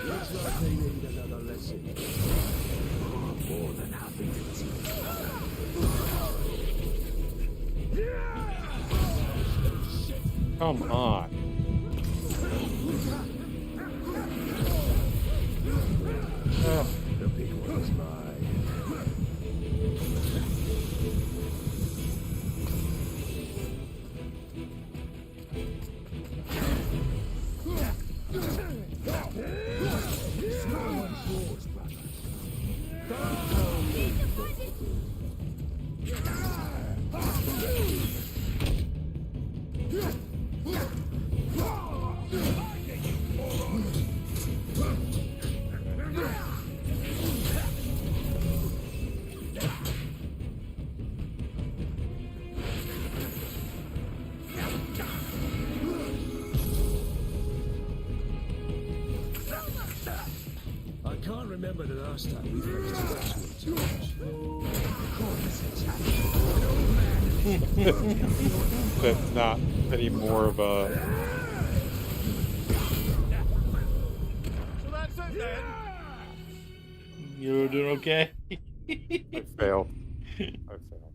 J: Looks like they need another lesson. More than happy to teach.
A: Come on.
J: The big one's mine. I can't remember the last time we faced an actual challenge.
A: That's not any more of a...
G: So that's it then.
B: You doing okay?
A: I failed. I failed.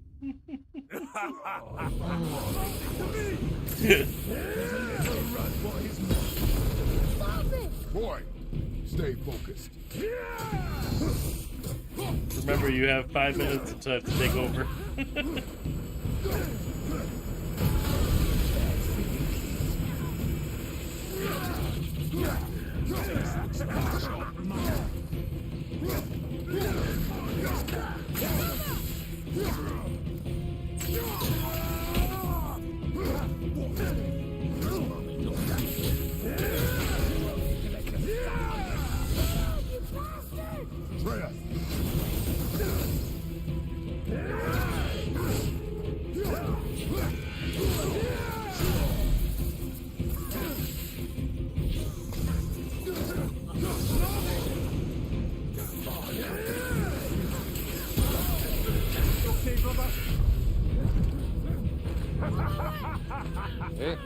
C: Boy, stay focused.
B: Remember, you have 5 minutes to take over.
C: Freya!
A: Hey.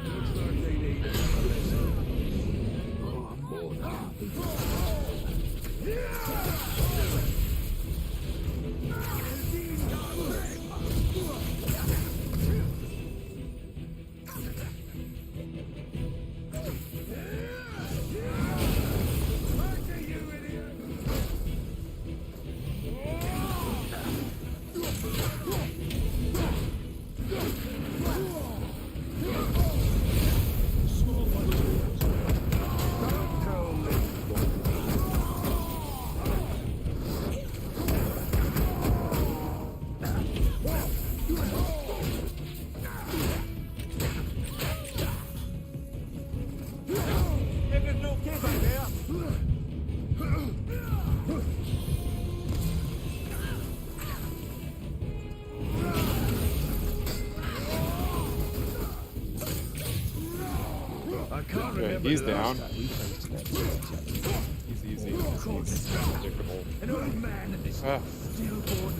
L: can't
A: Okay,
L: remember
A: he's
L: the last
A: down.
L: time we faced that.
A: He's easy.
L: Of course.
A: He's predictable.
L: An old man and this
A: Ah.
L: stillborn.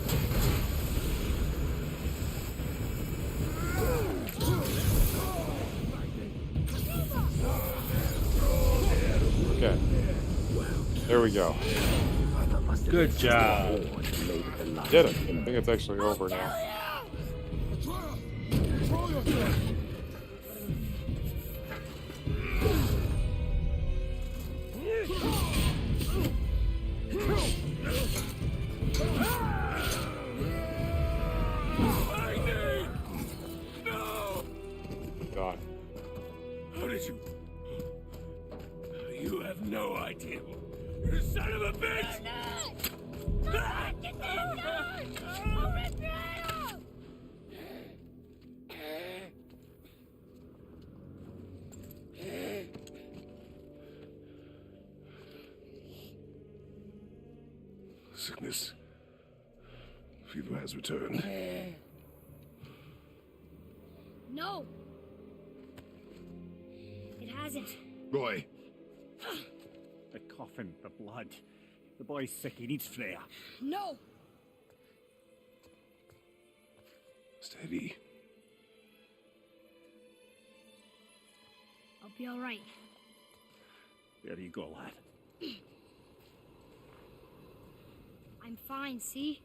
A: Okay. There we go.
B: Good job.
A: Did it. I think it's actually over now. God.
L: How did you? You have no idea. You son of a bitch!
C: Sickness. Fever has returned.
D: No. It hasn't.
C: Roy,
I: The coffin, the blood. The boy's sick, he needs Freya.
D: No.
C: steady.
D: I'll be all right.
I: There you go, lad.
D: I'm fine, see?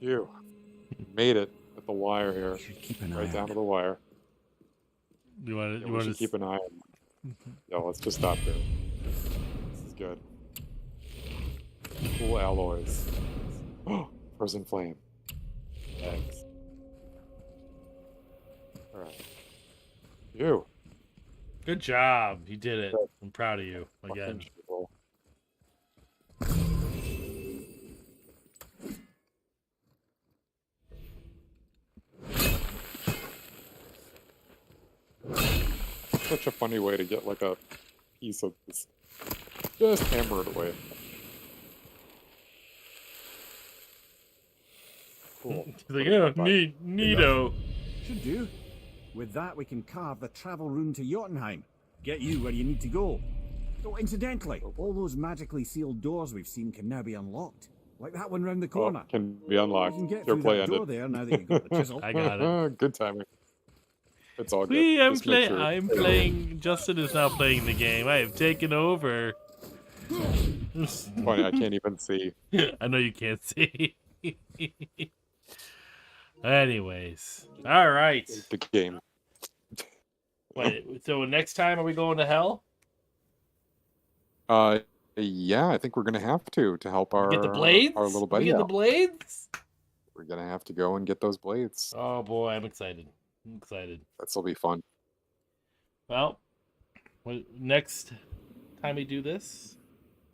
A: You made it at the wire here.
I: Keep an eye
A: Right
I: on
A: down
I: it.
A: to the wire.
B: You want
A: Yeah,
B: to?
A: we
B: You want
A: should
B: to
A: keep an eye on it. Yeah, let's just stop there. This is good. Cool alloys. Oh, frozen flame. Thanks. Alright. You.
B: Good job. You did it. I'm proud of you again.
A: Such a funny way to get like a piece of this. Just hammer it away. Cool.
B: He's like, oh, neato.
I: Should do. With that, we can carve the travel rune to Jotunheim. Get you where you need to go. Oh, incidentally, all those magically sealed doors we've seen can now be unlocked. Like that one round the corner.
A: Oh, can be unlocked.
I: You can get
A: Your
I: through
A: play
I: that door
A: ended.
I: there now that you've got the chisel.
B: I got it.
A: Good timing. It's all good.
B: We am
A: Just make
B: playing.
A: sure-
B: I'm playing. Justin is now playing the game. I have taken over.
A: Funny, I can't even see.
B: I know you can't see. Anyways, all right.
A: The game.
B: Wait, so next time are we going to hell?
A: Yeah, I think we're gonna have to help our
B: Get the blades?
A: our little
B: We
A: buddy
B: get the
A: out.
B: blades?
A: We're gonna have to go and get those blades.
B: Oh boy, I'm excited. I'm excited.
A: That'll be fun.
B: Well, next time we do this,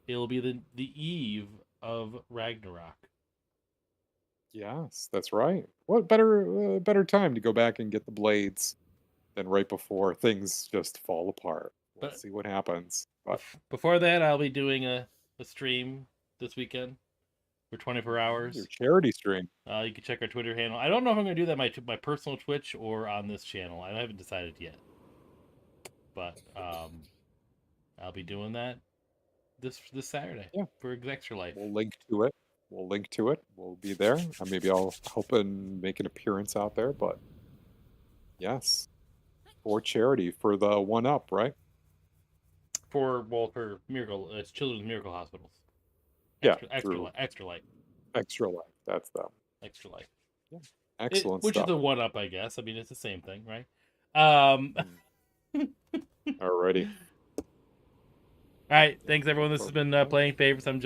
B: it'll be the eve of Ragnarok.
A: Yes, that's right. What better time to go back and get the blades than right before things just fall apart? We'll
B: But-
A: see what happens. But
B: Before that, I'll be doing a stream this weekend for 24 hours.
A: your charity stream.
B: You can check our Twitter handle. I don't know if I'm going to do that my personal Twitch or on this channel. I haven't decided yet. But I'll be doing that this Saturday for Extra Life.
A: We'll link to it. We'll be there. Maybe I'll help and make an appearance out there. But yes, for charity for the One Up, right?
B: For Miracle, it's Children's Miracle Hospitals.
A: Yeah,
B: Extra
A: through
B: Life. Extra Life.
A: Extra Life. That's them.
B: Extra Life.
A: Yeah. Excellent
B: Which
A: stuff.
B: is the One Up, I guess. I mean, it's the same thing, right?
A: Alrighty.
B: All right. Thanks, everyone. This has been Playing Favorites. I'm John.